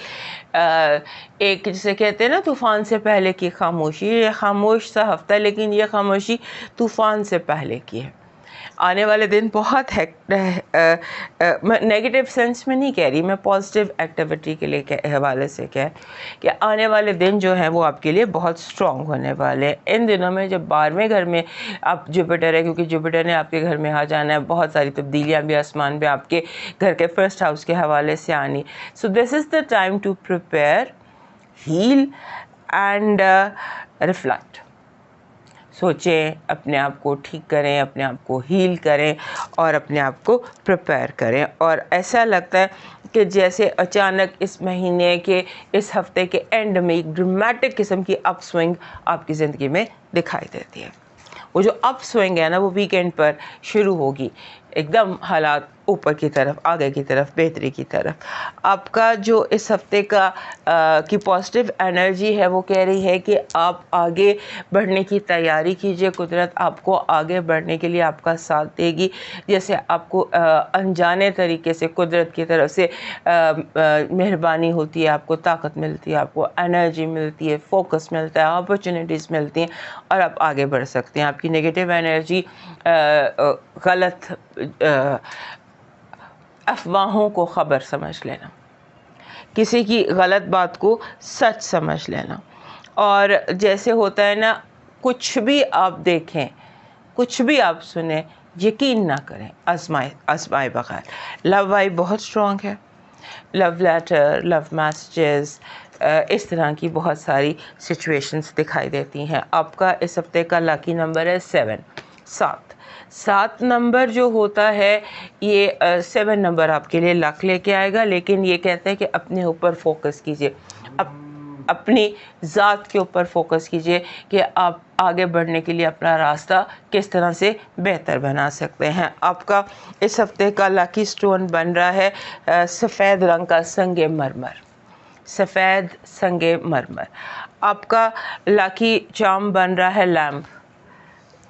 ایک جسے کہتے ہیں نا طوفان سے پہلے کی خاموشی, یہ خاموش سا ہفتہ ہے لیکن یہ خاموشی طوفان سے پہلے کی ہے. آنے والے دن بہت نیگیٹو سینس میں نہیں کہہ رہی میں, پازیٹیو ایکٹیویٹی کے لیے حوالے سے کہ آنے والے دن جو ہیں وہ آپ کے لیے بہت اسٹرانگ ہونے والے ہیں. ان دنوں میں جب 12ویں گھر میں آپ جوپیٹر ہے, کیونکہ جوپیٹر نے آپ کے گھر میں آ جانا ہے, بہت ساری تبدیلیاں بھی آسمان پہ آپ کے گھر کے فرسٹ ہاؤس کے حوالے سے آنی. So this is the time to prepare, heal and reflect. سوچیں, اپنے آپ کو ٹھیک کریں, اپنے آپ کو ہیل کریں اور اپنے آپ کو پریپیئر کریں. اور ایسا لگتا ہے کہ جیسے اچانک اس مہینے کے اس ہفتے کے اینڈ میں ایک ڈرامیٹک قسم کی اپ سوئنگ آپ کی زندگی میں دکھائی دیتی ہے. وہ جو اپ سوئنگ ہے نا وہ ویکینڈ پر شروع ہوگی, ایک دم حالات اوپر کی طرف, آگے کی طرف, بہتری کی طرف. آپ کا جو اس ہفتے کا کی پازیٹیو انرجی ہے وہ کہہ رہی ہے کہ آپ آگے بڑھنے کی تیاری کیجئے. قدرت آپ کو آگے بڑھنے کے لیے آپ کا ساتھ دے گی. جیسے آپ کو انجانے طریقے سے قدرت کی طرف سے مہربانی ہوتی ہے, آپ کو طاقت ملتی ہے, آپ کو انرجی ملتی ہے, فوکس ملتا ہے, اپرچونیٹیز ملتی ہیں اور آپ آگے بڑھ سکتے ہیں. آپ کی نگیٹو انرجی غلط افواہوں کو خبر سمجھ لینا, کسی کی غلط بات کو سچ سمجھ لینا. اور جیسے ہوتا ہے نا, کچھ بھی آپ دیکھیں, کچھ بھی آپ سنیں, یقین نہ کریں آزمائے بغیر. لو وائب بہت اسٹرانگ ہے. لو لیٹر، لو میسیجز، اس طرح کی بہت ساری سچویشنز دکھائی دیتی ہیں. آپ کا اس ہفتے کا لاکی نمبر ہے 7. 7 نمبر جو ہوتا ہے یہ 7 نمبر آپ کے لیے لک لے کے آئے گا، لیکن یہ کہتے ہیں کہ اپنے اوپر فوکس کیجئے، اپنی ذات کے اوپر فوکس کیجئے کہ آپ آگے بڑھنے کے لیے اپنا راستہ کس طرح سے بہتر بنا سکتے ہیں. آپ کا اس ہفتے کا لاکی سٹون بن رہا ہے سفید رنگ کا سنگ مرمر. سفید سنگ مرمر. آپ کا لاکی چارم بن رہا ہے لیمپ.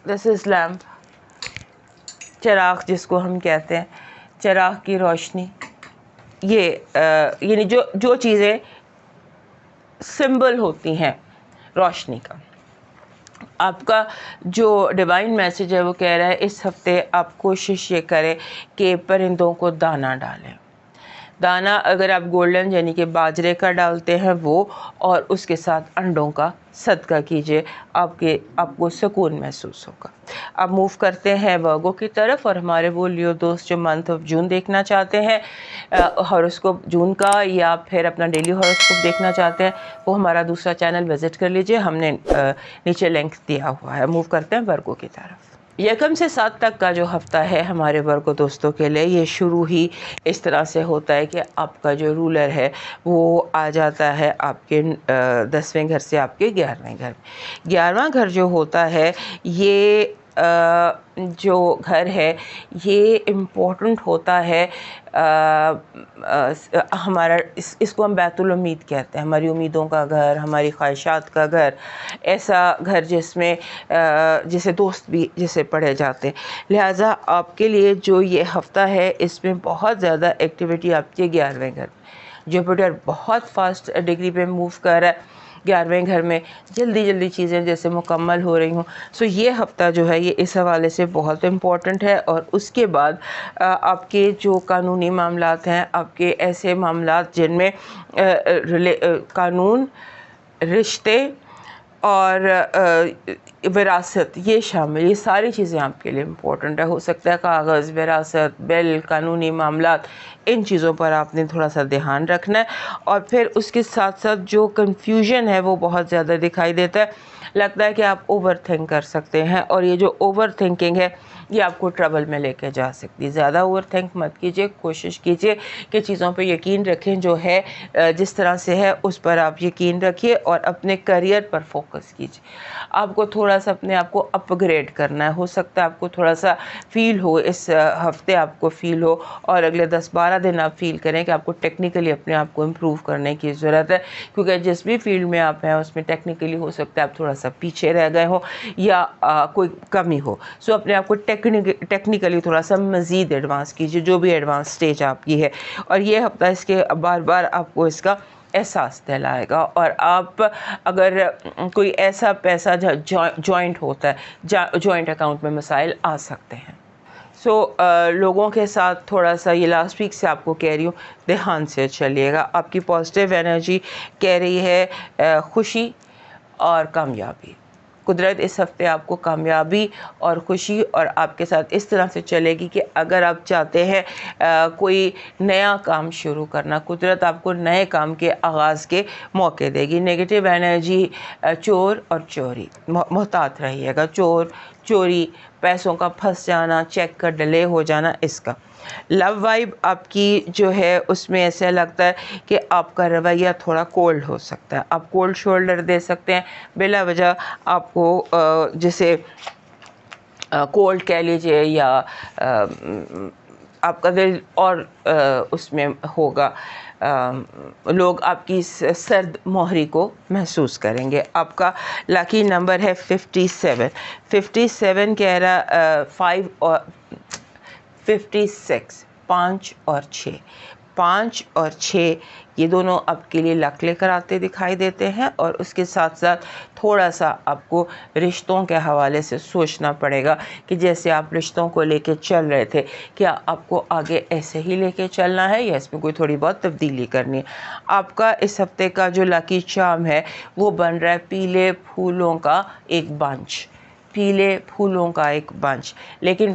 دس از لیمپ، چراغ جس کو ہم کہتے ہیں، چراغ کی روشنی. یہ یعنی جو چیزیں سمبل ہوتی ہیں روشنی کا. آپ کا جو ڈیوائن میسیج ہے وہ کہہ رہا ہے اس ہفتے آپ کوشش یہ کریں کہ پرندوں کو دانہ ڈالیں. دانہ اگر آپ گولڈن یعنی کہ باجرے کا ڈالتے ہیں وہ، اور اس کے ساتھ انڈوں کا صدقہ کیجئے، آپ کو سکون محسوس ہوگا. اب موو کرتے ہیں ورگو کی طرف، اور ہمارے وہ لیو دوست جو منتھ آف جون دیکھنا چاہتے ہیں ہاروسکوپ جون کا، یا پھر اپنا ڈیلی ہاروسکوپ دیکھنا چاہتے ہیں، وہ ہمارا دوسرا چینل وزٹ کر لیجئے، ہم نے نیچے لنک دیا ہوا ہے. موو کرتے ہیں ورگو کی طرف. 1 سے 7 تک کا جو ہفتہ ہے ہمارے ورگو دوستوں کے لیے، یہ شروع ہی اس طرح سے ہوتا ہے کہ آپ کا جو رولر ہے وہ آ جاتا ہے آپ کے 10ویں گھر سے آپ کے 11ویں گھر. 11واں گھر جو ہوتا ہے یہ جو گھر ہے یہ امپورٹنٹ ہوتا ہے. ہمارا اس کو ہم بیت الامید کہتے ہیں، ہماری امیدوں کا گھر، ہماری خواہشات کا گھر. ایسا گھر جس میں جسے دوست بھی جسے پڑھے جاتے ہیں. لہٰذا آپ کے لیے جو یہ ہفتہ ہے اس میں بہت زیادہ ایکٹیویٹی آپ کے 11ویں گھر. جوپیٹر بہت فاسٹ ڈگری پہ موو کر رہا ہے 11ویں گھر میں، جلدی چیزیں جیسے مکمل ہو رہی ہوں. سو یہ ہفتہ جو ہے یہ اس حوالے سے بہت امپورٹنٹ ہے. اور اس کے بعد آپ کے جو قانونی معاملات ہیں، آپ کے ایسے معاملات جن میں قانون، رشتے اور وراثت یہ شامل، یہ ساری چیزیں آپ کے لیے امپورٹنٹ ہے. ہو سکتا ہے کاغذ، وراثت، بل، قانونی معاملات، ان چیزوں پر آپ نے تھوڑا سا دھیان رکھنا ہے. اور پھر اس کے ساتھ ساتھ جو کنفیوژن ہے وہ بہت زیادہ دکھائی دیتا ہے. لگتا ہے کہ آپ اوور تھنک کر سکتے ہیں، اور یہ جو اوور تھنکنگ ہے یہ آپ کو ٹربل میں لے کے جا سکتی. زیادہ اوور تھنک مت کیجیے، کوشش کیجیے کہ چیزوں پہ یقین رکھیں. جو ہے جس طرح سے ہے اس پر آپ یقین رکھیے، اور اپنے کریئر پر فوکس کیجیے. آپ کو تھوڑا سا اپنے آپ کو اپ گریڈ کرنا ہے. ہو سکتا ہے آپ کو تھوڑا سا فیل ہو، اس ہفتے آپ کو فیل ہو، اور اگلے 10-12 دن آپ فیل کریں کہ آپ کو ٹیکنیکلی اپنے آپ کو امپروو کرنے کی ضرورت ہے. کیونکہ جس بھی فیلڈ میں آپ ہیں اس میں ٹیکنیکلی ہو سکتا ہے آپ تھوڑا سا پیچھے رہ گئے ہو یا کوئی کمی ہو. سو اپنے آپ کو ٹیکنیکلی تھوڑا سا مزید ایڈوانس کیجیے، جو بھی ایڈوانس سٹیج آپ کی ہے. اور یہ ہفتہ اس کے بار بار آپ کو اس کا احساس دلائے گا. اور آپ اگر کوئی ایسا پیسہ جوائنٹ ہوتا ہے، جوائنٹ اکاؤنٹ میں مسائل آ سکتے ہیں. سو لوگوں کے ساتھ تھوڑا سا، یہ لاسٹ ویک سے آپ کو کہہ رہی ہوں، دھیان سے چلیے گا. آپ کی پازیٹیو انرجی کہہ رہی ہے خوشی اور کامیابی. قدرت اس ہفتے آپ کو کامیابی اور خوشی اور آپ کے ساتھ اس طرح سے چلے گی کہ اگر آپ چاہتے ہیں کوئی نیا کام شروع کرنا، قدرت آپ کو نئے کام کے آغاز کے موقع دے گی. نیگیٹو انرجی، چور اور چوری، محتاط رہیے گا. چور، چوری، پیسوں کا پھنس جانا، چیک کا ڈیلے ہو جانا، اس کا. لو وائب آپ کی جو ہے اس میں ایسا لگتا ہے کہ آپ کا رویہ تھوڑا کولڈ ہو سکتا ہے. آپ کولڈ شولڈر دے سکتے ہیں بلا وجہ. آپ کو جیسے کولڈ کہہ لیجیے، یا آپ کا دل اور اس میں ہوگا، لوگ آپ کی سرد مہری کو محسوس کریں گے. آپ کا لاکی نمبر ہے 57. 57 کہہ رہا 5 اور 56، 5 اور 6. 5 اور 6 یہ دونوں آپ کے لیے لک لے کر آتے دکھائی دیتے ہیں. اور اس کے ساتھ ساتھ تھوڑا سا آپ کو رشتوں کے حوالے سے سوچنا پڑے گا کہ جیسے آپ رشتوں کو لے کے چل رہے تھے، کیا آپ کو آگے ایسے ہی لے کے چلنا ہے یا اس میں کوئی تھوڑی بہت تبدیلی کرنی ہے. آپ کا اس ہفتے کا جو لاکی چارم ہے وہ بن رہا ہے پیلے پھولوں کا ایک بنچ. پیلے پھولوں کا ایک بنچ. لیکن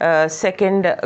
2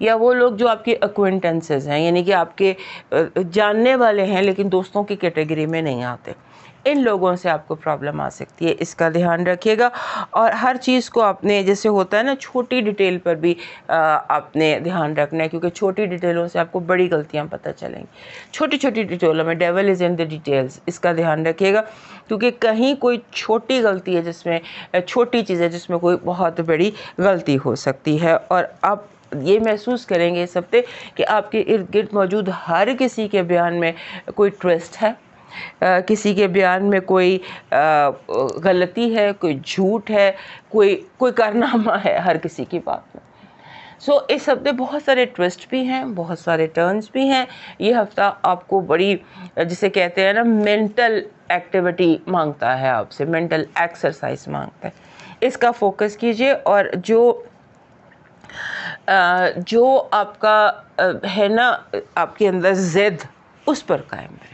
یا وہ لوگ جو آپ کے ایکوینٹنسز ہیں، یعنی کہ آپ کے جاننے والے ہیں لیکن دوستوں کی کیٹیگری میں نہیں آتے، ان لوگوں سے آپ کو پرابلم آ سکتی ہے، اس کا دھیان رکھیے گا۔ اور ہر چیز کو آپ نے جیسے ہوتا ہے نا چھوٹی ڈیٹیل پر بھی آپ نے دھیان رکھنا ہے، کیونکہ چھوٹی ڈیٹیلوں سے آپ کو بڑی غلطیاں پتہ چلیں گی۔ چھوٹی چھوٹی ڈیٹیلوں میں dual is in the details, اس کا دھیان رکھیے گا، کیونکہ کہیں کوئی چھوٹی غلطی ہے جس میں چھوٹی چیز ہے جس میں کوئی بہت بڑی غلطی ہو سکتی ہے، اور آپ یہ محسوس کریں گے اس ہفتے کہ آپ کے ارد گرد موجود ہر کسی کے بیان میں کوئی ٹویسٹ ہے، کسی کے بیان میں کوئی غلطی ہے، کوئی جھوٹ ہے، کوئی کارنامہ ہے ہر کسی کی بات میں۔ سو اس ہفتے بہت سارے ٹویسٹ بھی ہیں، بہت سارے ٹرنز بھی ہیں۔ یہ ہفتہ آپ کو بڑی جسے کہتے ہیں نا مینٹل ایکٹیویٹی مانگتا ہے، آپ سے مینٹل ایکسرسائز مانگتا ہے، اس کا فوکس کیجئے، اور جو آپ کا ہے نا آپ کے اندر ضد، اس پر قائم رہے،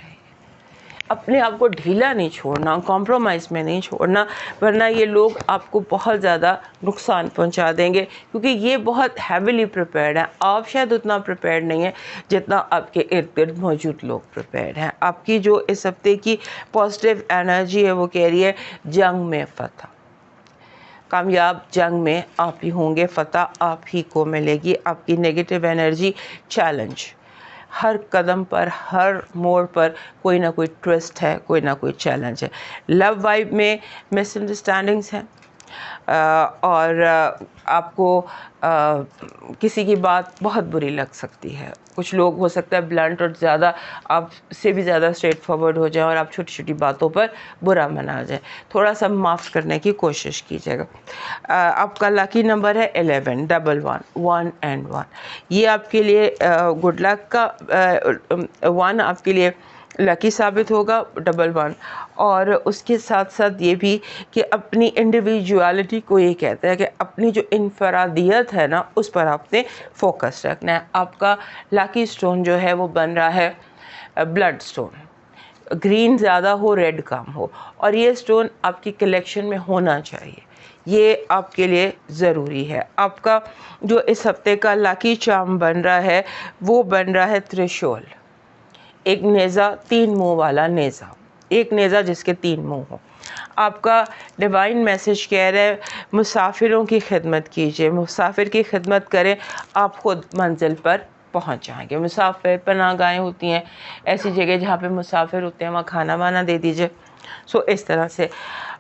اپنے آپ کو ڈھیلا نہیں چھوڑنا، کمپرومائز میں نہیں چھوڑنا، ورنہ یہ لوگ آپ کو بہت زیادہ نقصان پہنچا دیں گے، کیونکہ یہ بہت ہیویلی پریپیئرڈ ہیں۔ آپ شاید اتنا پریپیئرڈ نہیں ہیں جتنا آپ کے ارد گرد موجود لوگ پریپیئرڈ ہیں۔ آپ کی جو اس ہفتے کی پازیٹیو انرجی ہے وہ کہہ رہی ہے جنگ میں فتح، کامیاب جنگ میں آپ ہی ہوں گے، فتح آپ ہی کو ملے گی۔ آپ کی نیگیٹو انرجی چیلنج، ہر قدم پر ہر موڑ پر کوئی نہ کوئی ٹویسٹ ہے، کوئی نہ کوئی چیلنج ہے۔ لو وائب میں مس انڈرسٹینڈنگس ہیں، اور آپ کو کسی کی بات بہت بری لگ سکتی ہے۔ کچھ لوگ ہو سکتا ہے بلنٹ اور زیادہ آپ سے بھی زیادہ اسٹریٹ فارورڈ ہو جائیں اور آپ چھوٹی چھوٹی باتوں پر برا منا جائیں، تھوڑا سا معاف کرنے کی کوشش کیجیے گا۔ آپ کا لاکی نمبر ہے 11 11 1 1، یہ آپ کے لیے گڈ لک کا 1 آپ کے لیے لکی ثابت ہوگا 11، اور اس کے ساتھ ساتھ یہ بھی کہ اپنی انڈیویجوالٹی کو یہ کہتا ہے کہ اپنی جو انفرادیت ہے نا اس پر آپ نے فوکس رکھنا ہے۔ آپ کا لاکی سٹون جو ہے وہ بن رہا ہے بلڈ سٹون، گرین زیادہ ہو ریڈ کم ہو، اور یہ سٹون آپ کی کلیکشن میں ہونا چاہیے، یہ آپ کے لیے ضروری ہے۔ آپ کا جو اس ہفتے کا لاکی چارم بن رہا ہے وہ بن رہا ہے ترشول، ایک نیزہ، 3 منہ والا نیزہ، ایک نیزہ جس کے 3 منہ ہوں۔ آپ کا ڈیوائن میسج کہہ رہے ہیں مسافروں کی خدمت کیجئے، مسافر کی خدمت کریں، آپ خود منزل پر پہنچ جائیں گے۔ مسافر پناہ گاہیں ہوتی ہیں، ایسی جگہ جہاں پہ مسافر ہوتے ہیں وہاں کھانا وانا دے دیجئے، اس طرح سے۔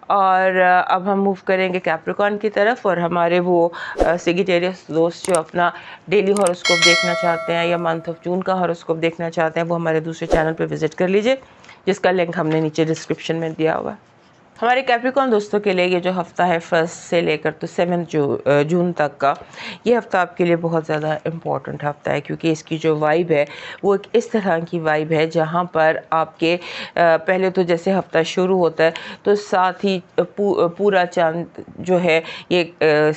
اور اب ہم موو کریں گے کیپریکن کی طرف، اور ہمارے وہ سیگیٹیریس دوست جو اپنا ڈیلی ہاروسکوپ دیکھنا چاہتے ہیں یا منتھ آف جون کا ہاروسکوپ دیکھنا چاہتے ہیں وہ ہمارے دوسرے چینل پہ وزٹ کر لیجئے، جس کا لنک ہم نے نیچے ڈسکرپشن میں دیا ہوا ہے۔ ہمارے کیپریکن دوستوں کے لیے یہ جو ہفتہ ہے 1 سے لے کر تو 7 جون تک کا، یہ ہفتہ آپ کے لیے بہت زیادہ امپورٹنٹ ہفتہ ہے، کیونکہ اس کی جو وائب ہے وہ ایک اس طرح کی وائب ہے جہاں پر آپ کے پہلے تو جیسے ہفتہ شروع ہوتا ہے تو ساتھ ہی پورا چاند جو ہے یہ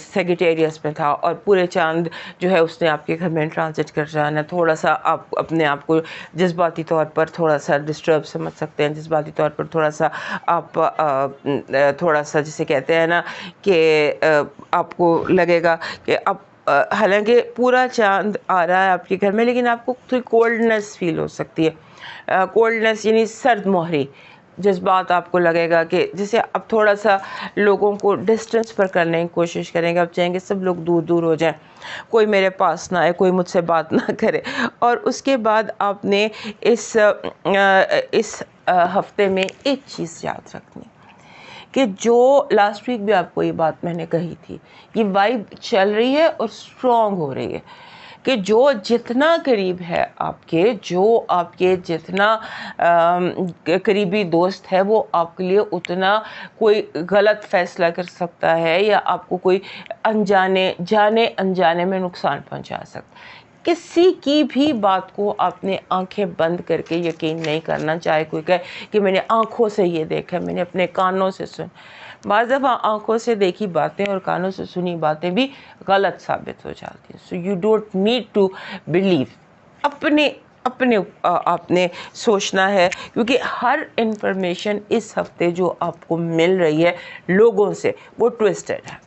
سیگیٹیریس میں تھا، اور پورے چاند جو ہے اس نے آپ کے گھر میں ٹرانزٹ کر جانا، تھوڑا سا آپ اپنے آپ کو جذباتی طور پر تھوڑا سا ڈسٹرب سمجھ سکتے ہیں، جذباتی طور پر تھوڑا سا آپ تھوڑا سا جسے کہتے ہیں نا کہ آپ کو لگے گا کہ اب حالانکہ پورا چاند آ رہا ہے آپ کے گھر میں، لیکن آپ کو تھوڑی کولڈنس فیل ہو سکتی ہے، کولڈنس یعنی سرد مہری جذبات، آپ کو لگے گا کہ جیسے اب تھوڑا سا لوگوں کو ڈسٹنس پر کرنے کی کوشش کریں گے، اب چاہیں گے سب لوگ دور دور ہو جائیں، کوئی میرے پاس نہ آئے، کوئی مجھ سے بات نہ کرے۔ اور اس کے بعد آپ نے اس ہفتے میں ایک چیز یاد رکھنی کہ جو لاسٹ ویک بھی آپ کو یہ بات میں نے کہی تھی، یہ وائب چل رہی ہے اور اسٹرانگ ہو رہی ہے کہ جو جتنا قریب ہے آپ کے، جو آپ کے جتنا قریبی دوست ہے وہ آپ کے لیے اتنا کوئی غلط فیصلہ کر سکتا ہے یا آپ کو کوئی جانے انجانے میں نقصان پہنچا سکتا ہے۔ کسی کی بھی بات کو آپ نے آنکھیں بند کر کے یقین نہیں کرنا، چاہے کوئی کہے کہ میں نے آنکھوں سے یہ دیکھا، میں نے اپنے کانوں سے سن۔ بعض دفعہ آنکھوں سے دیکھی باتیں اور کانوں سے سنی باتیں بھی غلط ثابت ہو جاتی ہیں۔ So you don't need to believe, اپنے آپ نے سوچنا ہے، کیونکہ ہر انفارمیشن اس ہفتے جو آپ کو مل رہی ہے لوگوں سے وہ ٹویسٹڈ ہے۔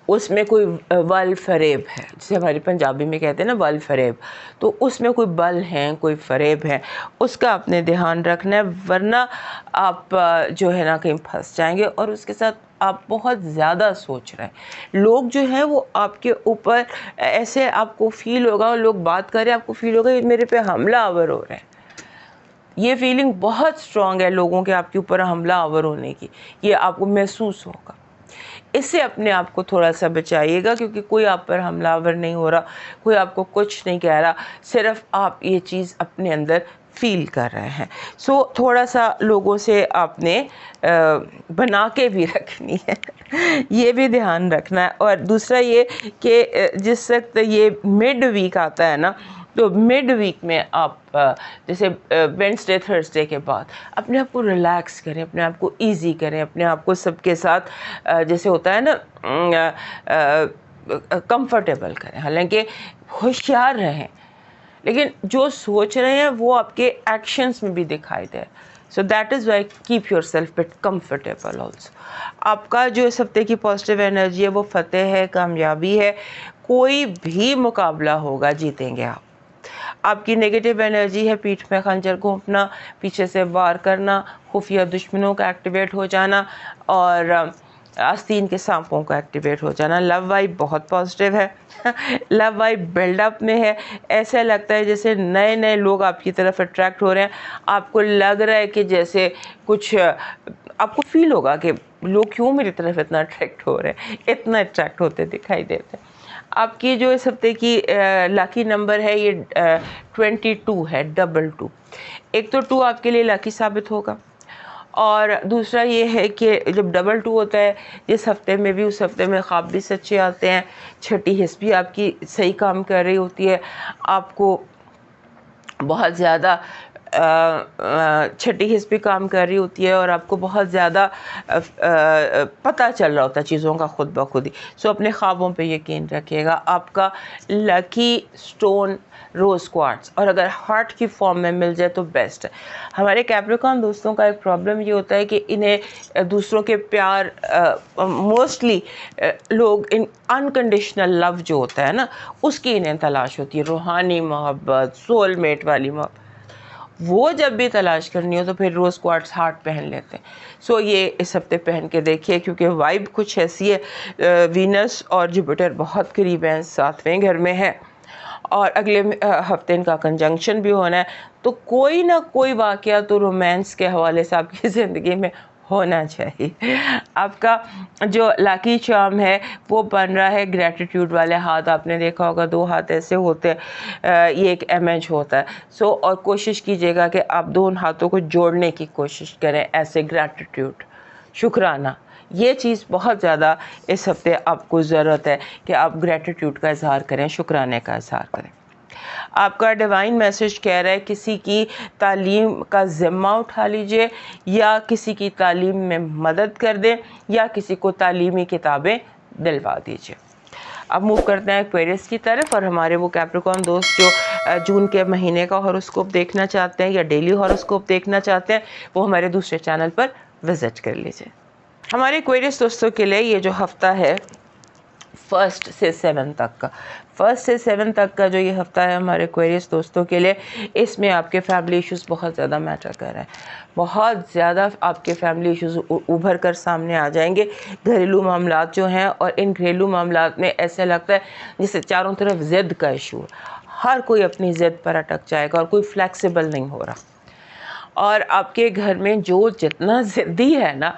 اس میں کوئی ول فریب ہے، جسے ہماری پنجابی میں کہتے ہیں نا ول فریب، تو اس میں کوئی بل ہیں، کوئی فریب ہے، اس کا آپ نے دھیان رکھنا ہے، ورنہ آپ جو ہے نا کہیں پھنس جائیں گے. اور اس کے ساتھ آپ بہت زیادہ سوچ رہے ہیں. لوگ جو ہیں وہ آپ کے اوپر ایسے آپ کو فیل ہوگا، لوگ بات کریں آپ کو فیل ہوگا یہ میرے پہ حملہ آور ہو رہے ہیں. یہ فیلنگ بہت اسٹرانگ ہے لوگوں کے آپ کے اوپر حملہ آور ہونے کی، یہ آپ کو محسوس ہوگا. اس سے اپنے آپ کو تھوڑا سا بچائیے گا، کیونکہ کوئی آپ پر حملہ آور نہیں ہو رہا، کوئی آپ کو کچھ نہیں کہہ رہا، صرف آپ یہ چیز اپنے اندر فیل کر رہے ہیں. سو تھوڑا سا لوگوں سے آپ نے بنا کے بھی رکھنی ہے، یہ بھی دھیان رکھنا ہے. اور دوسرا یہ کہ جس وقت یہ مڈ ویک آتا ہے نا، تو مڈ ویک میں آپ جیسے وینسڈے تھرسڈے کے بعد اپنے آپ کو ریلیکس کریں، اپنے آپ کو ایزی کریں، اپنے آپ کو سب کے ساتھ جیسے ہوتا ہے نا کمفرٹیبل کریں. حالانکہ ہوشیار رہیں، لیکن جو سوچ رہے ہیں وہ آپ کے ایکشنز میں بھی دکھائی دے. So that is why keep yourself bit comfortable also. آپ کا جو اس ہفتے کی پازیٹیو انرجی ہے وہ فتح ہے، کامیابی ہے. کوئی بھی مقابلہ ہوگا جیتیں گے آپ. آپ کی نگیٹو انرجی ہے پیٹھ میں خنجر گھونپنا، پیچھے سے وار کرنا، خفیہ دشمنوں کا ایکٹیویٹ ہو جانا، اور آستین کے سانپوں کا ایکٹیویٹ ہو جانا. لو وائب بہت پازیٹیو ہے، لو وائب بلڈ اپ میں ہے. ایسا لگتا ہے جیسے نئے نئے لوگ آپ کی طرف اٹریکٹ ہو رہے ہیں. آپ کو لگ رہا ہے کہ جیسے کچھ آپ کو فیل ہوگا کہ لوگ کیوں میری طرف اتنا اٹریکٹ ہو رہے ہیں، اتنا اٹریکٹ ہوتے دکھائی دیتے ہیں. آپ کی جو اس ہفتے کی لاکی نمبر ہے یہ 22 ہے، 22. ایک تو 2 آپ کے لیے لاکی ثابت ہوگا، اور دوسرا یہ ہے کہ جب 22 ہوتا ہے جس ہفتے میں بھی، اس ہفتے میں خواب بھی سچے آتے ہیں. چھٹی حس بھی آپ کی صحیح کام کر رہی ہوتی ہے. آپ کو بہت زیادہ چھٹی حس بھی کام کر رہی ہوتی ہے، اور آپ کو بہت زیادہ پتہ چل رہا ہوتا ہے چیزوں کا خود بخود ہی. سو اپنے خوابوں پہ یقین رکھیے گا. آپ کا لکی سٹون روز کوارٹز، اور اگر ہارٹ کی فارم میں مل جائے تو بیسٹ ہے. ہمارے کیپریکان دوستوں کا ایک پرابلم یہ ہوتا ہے کہ انہیں دوسروں کے پیار موسٹلی لوگ انکنڈیشنل لو جو ہوتا ہے نا اس کی انہیں تلاش ہوتی ہے، روحانی محبت، سول میٹ والی محبت. وہ جب بھی تلاش کرنی ہو تو پھر روز کوارٹز ہارٹ پہن لیتے ہیں. سو یہ اس ہفتے پہن کے دیکھیے، کیونکہ وائب کچھ ایسی ہے. وینس اور جوپیٹر بہت قریب ہیں، 7ویں گھر میں ہے، اور اگلے ہفتے ان کا کنجنکشن بھی ہونا ہے. تو کوئی نہ کوئی واقعہ تو رومانس کے حوالے سے آپ کی زندگی میں ہونا چاہیے. آپ کا جو لاکی چارم ہے وہ بن رہا ہے گریٹیٹیوڈ والے ہاتھ. آپ نے دیکھا ہوگا 2 ہاتھ ایسے ہوتے ہیں، یہ ایک امیج ہوتا ہے. سو اور کوشش کیجیے گا کہ آپ دونوں ہاتھوں کو جوڑنے کی کوشش کریں ایسے گریٹیٹیوڈ، شکرانہ. یہ چیز بہت زیادہ اس ہفتے آپ کو ضرورت ہے کہ آپ گریٹیٹیوڈ کا اظہار کریں، شکرانے کا اظہار کریں. آپ کا ڈیوائن میسج کہہ رہا ہے کسی کی تعلیم کا ذمہ اٹھا لیجئے، یا کسی کی تعلیم میں مدد کر دیں، یا کسی کو تعلیمی کتابیں دلوا دیجئے. اب موو کرتے ہیں ایکویریس کی طرف، اور ہمارے وہ کیپریکان دوست جو جون کے مہینے کا ہاروسکوپ دیکھنا چاہتے ہیں یا ڈیلی ہاروسکوپ دیکھنا چاہتے ہیں وہ ہمارے دوسرے چینل پر وزٹ کر لیجئے. ہمارے ایکویریس دوستوں کے لیے یہ جو ہفتہ ہے 1 سے 7 تک کا، 1 سے 7 تک کا جو یہ ہفتہ ہے ہمارے ایکویریس دوستوں کے لیے، اس میں آپ کے فیملی ایشوز بہت زیادہ میٹر کر رہے ہیں. بہت زیادہ آپ کے فیملی ایشوز ابھر کر سامنے آ جائیں گے. گھریلو معاملات جو ہیں، اور ان گھریلو معاملات میں ایسا لگتا ہے جسے چاروں طرف ضد کا ایشو ہے. ہر کوئی اپنی ضد پر اٹک جائے گا، اور کوئی فلیکسیبل نہیں ہو رہا. اور آپ کے گھر میں جو جتنا ضدی ہے نا،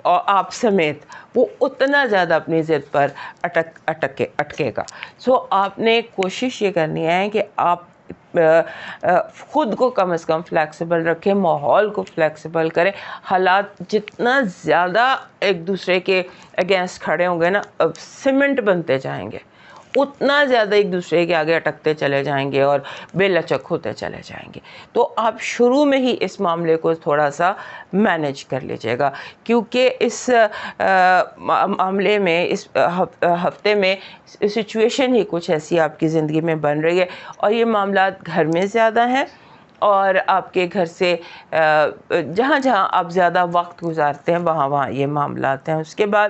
اور آپ سمیت، وہ اتنا زیادہ اپنی ضد پر اٹکے گا. سو آپ نے کوشش یہ کرنی ہے کہ آپ خود کو کم از کم فلیکسیبل رکھیں، ماحول کو فلیکسیبل کریں. حالات جتنا زیادہ ایک دوسرے کے اگینسٹ کھڑے ہوں گے نا، سیمنٹ بنتے جائیں گے، اتنا زیادہ ایک دوسرے کے آگے اٹکتے چلے جائیں گے اور بے لچک ہوتے چلے جائیں گے. تو آپ شروع میں ہی اس معاملے کو تھوڑا سا مینیج کر لیجیے گا، کیونکہ اس معاملے میں، اس ہفتے میں سچویشن ہی کچھ ایسی آپ کی زندگی میں بن رہی ہے، اور یہ معاملات گھر میں زیادہ ہیں، اور آپ کے گھر سے جہاں جہاں آپ زیادہ وقت گزارتے ہیں وہاں وہاں یہ معاملات ہیں. اس کے بعد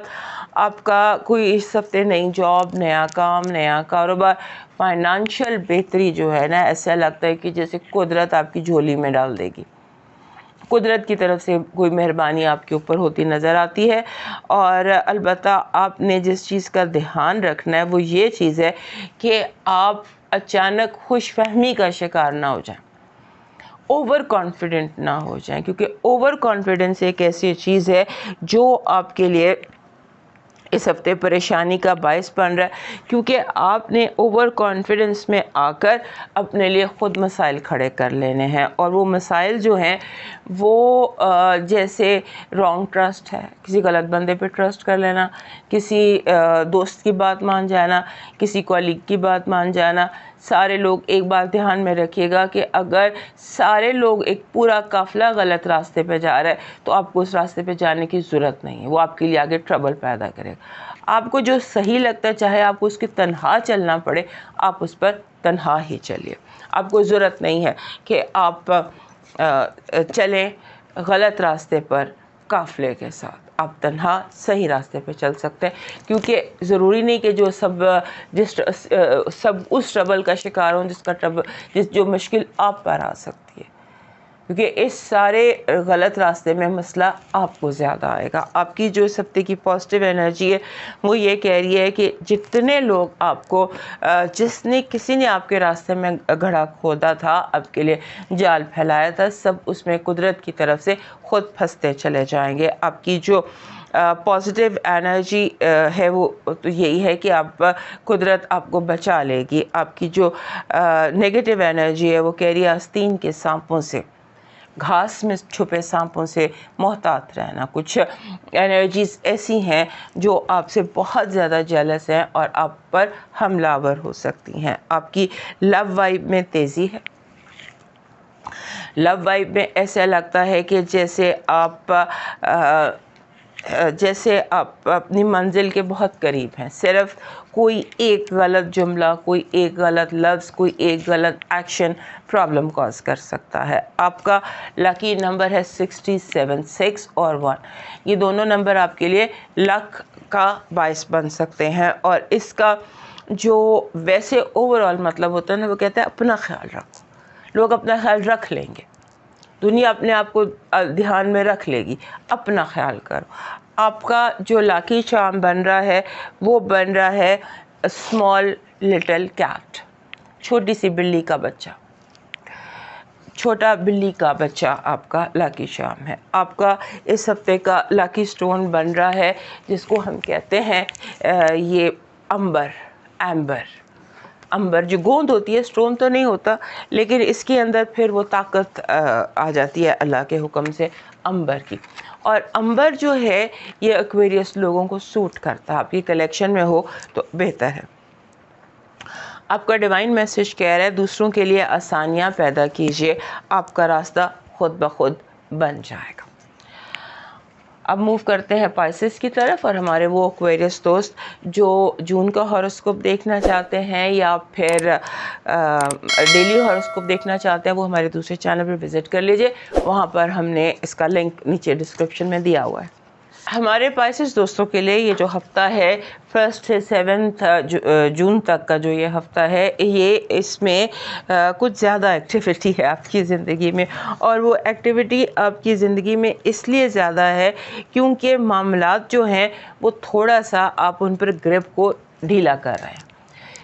آپ کا کوئی اس ہفتے نئی جاب، نیا کام، نیا کاروبار، فائنانشیل بہتری جو ہے نا، ایسا لگتا ہے کہ جیسے قدرت آپ کی جھولی میں ڈال دے گی. قدرت کی طرف سے کوئی مہربانی آپ کے اوپر ہوتی نظر آتی ہے. اور البتہ آپ نے جس چیز کا دھیان رکھنا ہے وہ یہ چیز ہے کہ آپ اچانک خوش فہمی کا شکار نہ ہو جائیں، اوور کانفیڈنٹ نہ ہو جائیں، کیونکہ اوور کانفیڈنس ایک ایسی چیز ہے جو آپ کے لیے اس ہفتے پریشانی کا باعث بن رہا ہے، کیونکہ آپ نے اوور کانفیڈنس میں آ کر اپنے لیے خود مسائل کھڑے کر لینے ہیں. اور وہ مسائل جو ہیں وہ جیسے رانگ ٹرسٹ ہے، کسی غلط بندے پہ ٹرسٹ کر لینا، کسی دوست کی بات مان جانا، کسی کولیگ کی بات مان جانا. سارے لوگ، ایک بات دھیان میں رکھیے گا کہ اگر سارے لوگ ایک پورا قافلہ غلط راستے پہ جا رہا ہے تو آپ کو اس راستے پہ جانے کی ضرورت نہیں ہے، وہ آپ کے لیے آگے ٹربل پیدا کرے گا. آپ کو جو صحیح لگتا ہے، چاہے آپ کو اس کی تنہا چلنا پڑے، آپ اس پر تنہا ہی چلیے. آپ کو ضرورت نہیں ہے کہ آپ چلیں غلط راستے پر قافلے کے ساتھ. آپ تنہا صحیح راستے پہ چل سکتے ہیں، کیونکہ ضروری نہیں کہ جو سب اس ٹربل کا شکار ہوں جو مشکل آپ پر آ سکتی ہے، کیونکہ اس سارے غلط راستے میں مسئلہ آپ کو زیادہ آئے گا. آپ کی جو اس ہفتے کی پازیٹیو انرجی ہے وہ یہ کہہ رہی ہے کہ جتنے لوگ آپ کو کسی نے آپ کے راستے میں گڑھا کھودا تھا، آپ کے لیے جال پھیلایا تھا، سب اس میں قدرت کی طرف سے خود پھنستے چلے جائیں گے. آپ کی جو پازیٹیو انرجی ہے وہ تو یہی ہے کہ قدرت آپ کو بچا لے گی. آپ کی جو نیگیٹو انرجی ہے وہ کہہ رہی ہے آستین کے سانپوں سے، گھاس میں چھپے سانپوں سے محتاط رہنا. کچھ انرجیز ایسی ہیں جو آپ سے بہت زیادہ جیلس ہیں اور آپ پر حملہ آور ہو سکتی ہیں. آپ کی لو وائب میں تیزی ہے. لو وائب میں ایسا لگتا ہے کہ جیسے آپ اپنی منزل کے بہت قریب ہیں. صرف کوئی ایک غلط جملہ، کوئی ایک غلط لفظ، کوئی ایک غلط ایکشن پرابلم کاز کر سکتا ہے. آپ کا لکی نمبر ہے 67، 6 اور 1. یہ دونوں نمبر آپ کے لیے لک کا باعث بن سکتے ہیں. اور اس کا جو ویسے اوور آل مطلب ہوتا ہے نا، وہ کہتا ہے اپنا خیال رکھو. لوگ اپنا خیال رکھ لیں گے، دنیا اپنے آپ کو دھیان میں رکھ لے گی. اپنا خیال کرو. آپ کا جو لاکی چارم بن رہا ہے وہ بن رہا ہے اسمال لٹل کیٹ، چھوٹی سی بلی کا بچہ. چھوٹا بلی کا بچہ آپ کا لاکی چارم ہے. آپ کا اس ہفتے کا لاکی سٹون بن رہا ہے جس کو ہم کہتے ہیں یہ امبر جو گوند ہوتی ہے، سٹون تو نہیں ہوتا لیکن اس کے اندر پھر وہ طاقت آ جاتی ہے اللہ کے حکم سے امبر کی. اور امبر جو ہے یہ ایکویرینس لوگوں کو سوٹ کرتا ہے. آپ کی کلیکشن میں ہو تو بہتر ہے. آپ کا ڈیوائن میسج کہہ رہا ہے دوسروں کے لیے آسانیاں پیدا کیجیے، آپ کا راستہ خود بخود بن جائے گا. اب موو کرتے ہیں پائسس کی طرف، اور ہمارے وہ ایکویرینس دوست جو جون کا ہاروسکوپ دیکھنا چاہتے ہیں یا پھر ڈیلی ہاروسکوپ دیکھنا چاہتے ہیں وہ ہمارے دوسرے چینل پر وزٹ کر لیجئے. وہاں پر ہم نے اس کا لنک نیچے ڈسکرپشن میں دیا ہوا ہے. ہمارے پائسس دوستوں کے لیے یہ جو ہفتہ ہے 1 سے 7 جون تک کا جو یہ ہفتہ ہے، یہ اس میں کچھ زیادہ ایکٹیویٹی ہے آپ کی زندگی میں. اور وہ ایکٹیویٹی آپ کی زندگی میں اس لیے زیادہ ہے کیونکہ معاملات جو ہیں وہ تھوڑا سا آپ ان پر گرپ کو ڈھیلا کر رہے ہیں.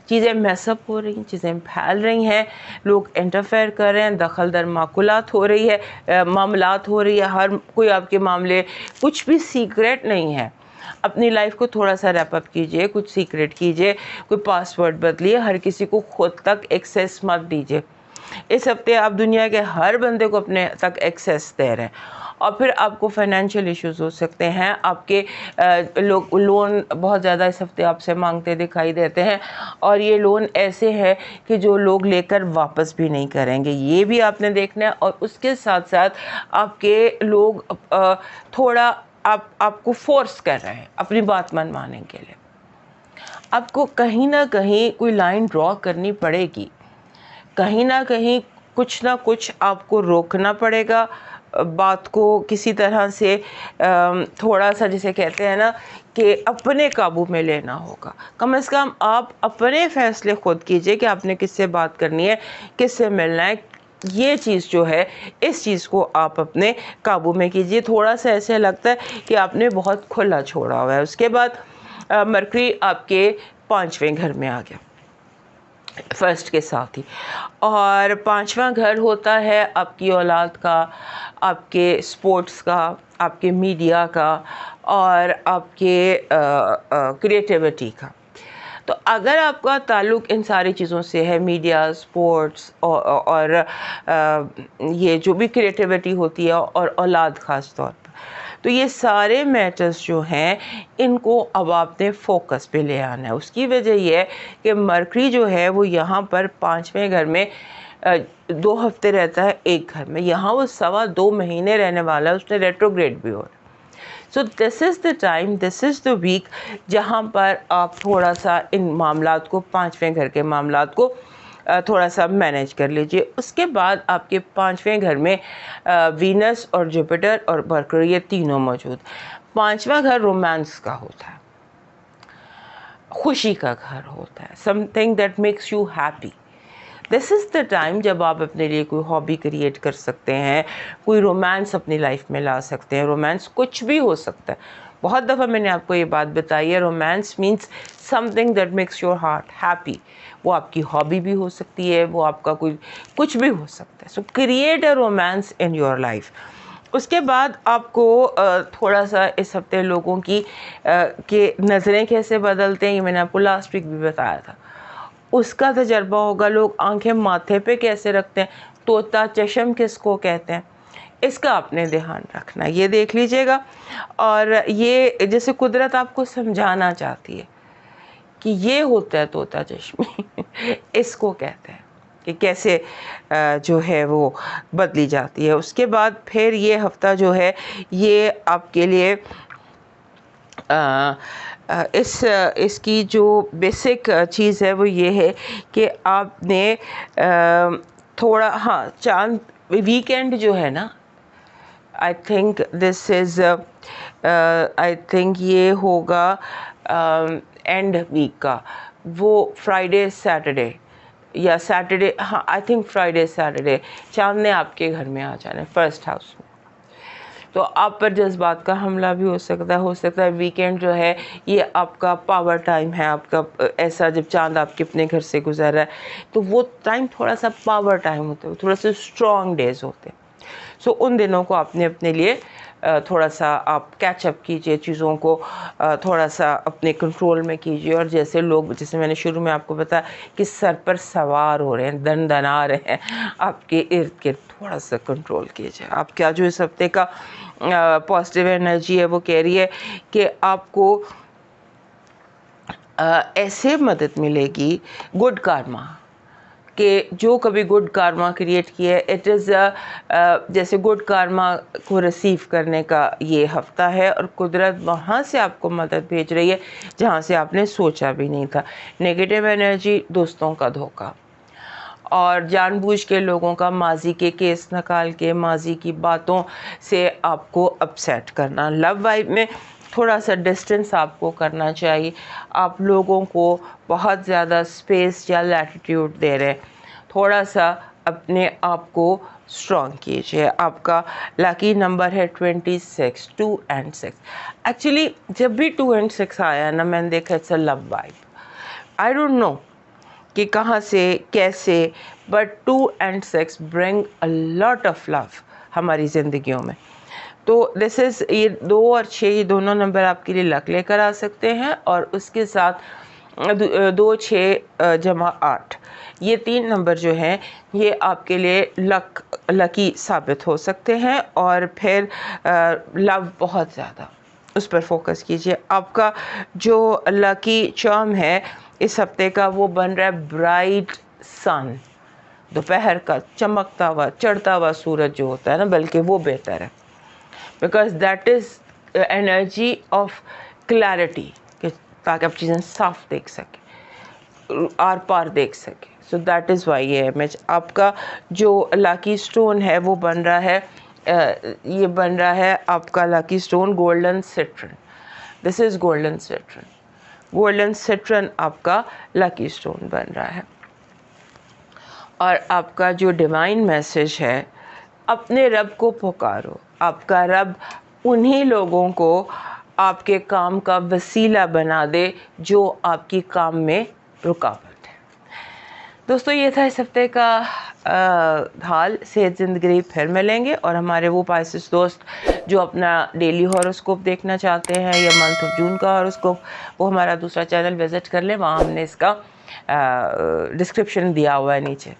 چیزیں میس اپ ہو رہی ہیں، چیزیں پھیل رہی ہیں، لوگ انٹرفیئر کر رہے ہیں، دخل در معقولات ہو رہی ہے، معاملات ہو رہی ہے. ہر کوئی آپ کے معاملے، کچھ بھی سیکریٹ نہیں ہے. اپنی لائف کو تھوڑا سا ریپ اپ کیجئے، کچھ سیکریٹ کیجئے، کوئی پاس ورڈ بدلیے، ہر کسی کو خود تک ایکسیس مت دیجئے. اس ہفتے آپ دنیا کے ہر بندے کو اپنے تک ایکسیس دے رہے ہیں. اور پھر آپ کو فائنینشیل ایشوز ہو سکتے ہیں. آپ کے لوگ لون بہت زیادہ اس ہفتے آپ سے مانگتے دکھائی دیتے ہیں، اور یہ لون ایسے ہے کہ جو لوگ لے کر واپس بھی نہیں کریں گے. یہ بھی آپ نے دیکھنا ہے. اور اس کے ساتھ ساتھ آپ کے لوگ تھوڑا آپ کو فورس کر رہے ہیں اپنی بات منوانے کے لیے. آپ کو کہیں نہ کہیں کوئی لائن ڈرا کرنی پڑے گی. کہیں نہ کہیں کچھ نہ کچھ آپ کو روکنا پڑے گا، بات کو کسی طرح سے تھوڑا سا جسے کہتے ہیں نا کہ اپنے قابو میں لینا ہوگا. کم از کم آپ اپنے فیصلے خود کیجئے کہ آپ نے کس سے بات کرنی ہے، کس سے ملنا ہے. یہ چیز جو ہے اس چیز کو آپ اپنے قابو میں کیجئے. تھوڑا سا ایسے لگتا ہے کہ آپ نے بہت کھلا چھوڑا ہوا ہے. اس کے بعد مرکری آپ کے 5ویں گھر میں آ گیا فرسٹ کے ساتھ ہی، اور 5واں گھر ہوتا ہے آپ کی اولاد کا، آپ کے اسپورٹس کا، آپ کے میڈیا کا اور آپ کے کریٹیوٹی کا. تو اگر آپ کا تعلق ان ساری چیزوں سے ہے، میڈیا، اسپورٹس اور یہ جو بھی کریٹیوٹی ہوتی ہے اور اولاد خاص طور پر، تو یہ سارے میٹرز جو ہیں ان کو اب آپ نے فوکس پہ لے آنا ہے. اس کی وجہ یہ ہے کہ مرکری جو ہے وہ یہاں پر 5ویں گھر میں 2 ہفتے رہتا ہے ایک گھر میں، یہاں وہ 2.25 مہینے رہنے والا ہے، اس نے ریٹروگریڈ بھی ہو رہا ہے. سو this is the time, this is the week جہاں پر آپ تھوڑا سا ان معاملات کو، 5ویں گھر کے معاملات کو تھوڑا سا مینیج کر لیجئے. اس کے بعد آپ کے 5ویں گھر میں وینس اور جوپیٹر اور مرکری یہ تینوں موجود. 5واں گھر رومانس کا ہوتا ہے، خوشی کا گھر ہوتا ہے، some thing that makes you happy. This is the time جب آپ اپنے لیے کوئی ہابی کریٹ کر سکتے ہیں، کوئی رومانس اپنی لائف میں لا سکتے ہیں. رومانس کچھ بھی ہو سکتا ہے. بہت دفعہ میں نے آپ کو یہ بات بتائی ہے، romance means some thing that makes your heart happy. وہ آپ کی ہابی بھی ہو سکتی ہے، وہ آپ کا کوئی کچھ بھی ہو سکتا ہے. So create a romance in your life. اس کے بعد آپ کو تھوڑا سا اس ہفتے لوگوں کی کہ نظریں کیسے بدلتے ہیں، یہ میں نے آپ کو لاسٹ ویک بھی بتایا تھا، اس کا تجربہ ہوگا. لوگ آنکھیں ماتھے پہ کیسے رکھتے ہیں، طوطا چشم کس کو کہتے ہیں، اس کا آپ نے دھیان رکھنا ہے. یہ دیکھ لیجئے گا. اور یہ جیسے قدرت آپ کو سمجھانا چاہتی ہے کہ یہ ہوتا ہے طوطا چشمی اس کو کہتے ہیں کہ کیسے جو ہے وہ بدلی جاتی ہے. اس کے بعد پھر یہ ہفتہ جو ہے یہ آپ کے لیے اس کی جو بیسک چیز ہے وہ یہ ہے کہ آپ نے تھوڑا چاند ویکینڈ جو ہے نا، I think this is I think یہ ہوگا اینڈ ویک کا، وہ فرائیڈے سیٹرڈے یا Saturday, I think Friday Saturday چاند نے آپ کے گھر میں آ جانا ہے فرسٹ ہاؤس میں. تو آپ پر جذبات کا حملہ بھی ہو سکتا ہے. ویکینڈ جو ہے یہ آپ کا پاور ٹائم ہے، آپ کا ایسا جب چاند آپ کے اپنے گھر سے گزر رہا ہے تو وہ ٹائم تھوڑا سا پاور ٹائم ہوتا ہے، تھوڑا سا اسٹرانگ ڈیز ہوتے ہیں. سو ان دنوں کو آپ نے اپنے لیے تھوڑا سا آپ کیچ اپ کیجئے، چیزوں کو تھوڑا سا اپنے کنٹرول میں کیجئے. اور جیسے لوگ، جیسے میں نے شروع میں آپ کو بتایا کہ سر پر سوار ہو رہے ہیں، دن دنا رہے ہیں آپ کے ارد گرد، تھوڑا سا کنٹرول کیجئے. آپ کیا جو اس ہفتے کا پازیٹیو انرجی ہے وہ کہہ رہی ہے کہ آپ کو ایسے مدد ملے گی، گڈ کارما، کہ جو کبھی گڈ کارما کریٹ کیا ہے، اٹ از جیسے گڈ کارما کو ریسیو کرنے کا یہ ہفتہ ہے. اور قدرت وہاں سے آپ کو مدد بھیج رہی ہے جہاں سے آپ نے سوچا بھی نہیں تھا. نیگیٹو انرجی، دوستوں کا دھوکہ اور جان بوجھ کے لوگوں کا ماضی کے کیس نکال کے ماضی کی باتوں سے آپ کو اپسیٹ کرنا. لو وائب میں تھوڑا سا ڈسٹنس آپ کو کرنا چاہیے. آپ لوگوں کو بہت زیادہ اسپیس یا لیٹیٹیوڈ دے رہے ہیں، تھوڑا سا اپنے آپ کو اسٹرانگ کیجیے. آپ کا لکی نمبر ہے 26، 2 and 6. ایکچولی جب بھی 2 and 6 آیا نا، میں نے دیکھا it's a love vibe. I don't know کہ کہاں سے کیسے، but 2 and 6 bring a lot of love ہماری زندگیوں میں. تو دس از، یہ 2 اور 6 یہ دونوں نمبر آپ کے لیے لک لے کر آ سکتے ہیں. اور اس کے ساتھ 2، 6 جمع 8 یہ 3 نمبر جو ہیں یہ آپ کے لیے لکی ثابت ہو سکتے ہیں. اور پھر لو بہت زیادہ اس پر فوکس کیجیے. آپ کا جو لکی چارم ہے اس ہفتے کا وہ بن رہا ہے برائٹ سن، دوپہر کا چمکتا ہوا چڑھتا ہوا سورج جو ہوتا ہے نا، بلکہ وہ بہتر ہے. Because that is energy of clarity, کہ تاکہ آپ چیزیں صاف دیکھ سکیں، آر پار دیکھ سکیں. سو دیٹ از وائی یہ امیج آپ کا جو لاکی اسٹون ہے وہ بن رہا ہے، یہ بن رہا ہے آپ کا لاکی اسٹون گولڈن سٹرن. دس از گولڈن سٹرن. گولڈن سٹرن آپ کا لاکی اسٹون بن رہا ہے. اور آپ کا جو ڈیوائن میسج ہے، اپنے رب کو پکارو. آپ کا رب انہی لوگوں کو آپ کے کام کا وسیلہ بنا دے جو آپ کی کام میں رکاوٹ ہے. دوستو یہ تھا اس ہفتے کا حال. صحت زندگی پھر ملیں گے، اور ہمارے وہ پائسس دوست جو اپنا ڈیلی ہاروسکوپ دیکھنا چاہتے ہیں یا منتھ آف جون کا ہاروسکوپ، وہ ہمارا دوسرا چینل وزٹ کر لیں. وہاں ہم نے اس کا ڈسکرپشن دیا ہوا ہے نیچے.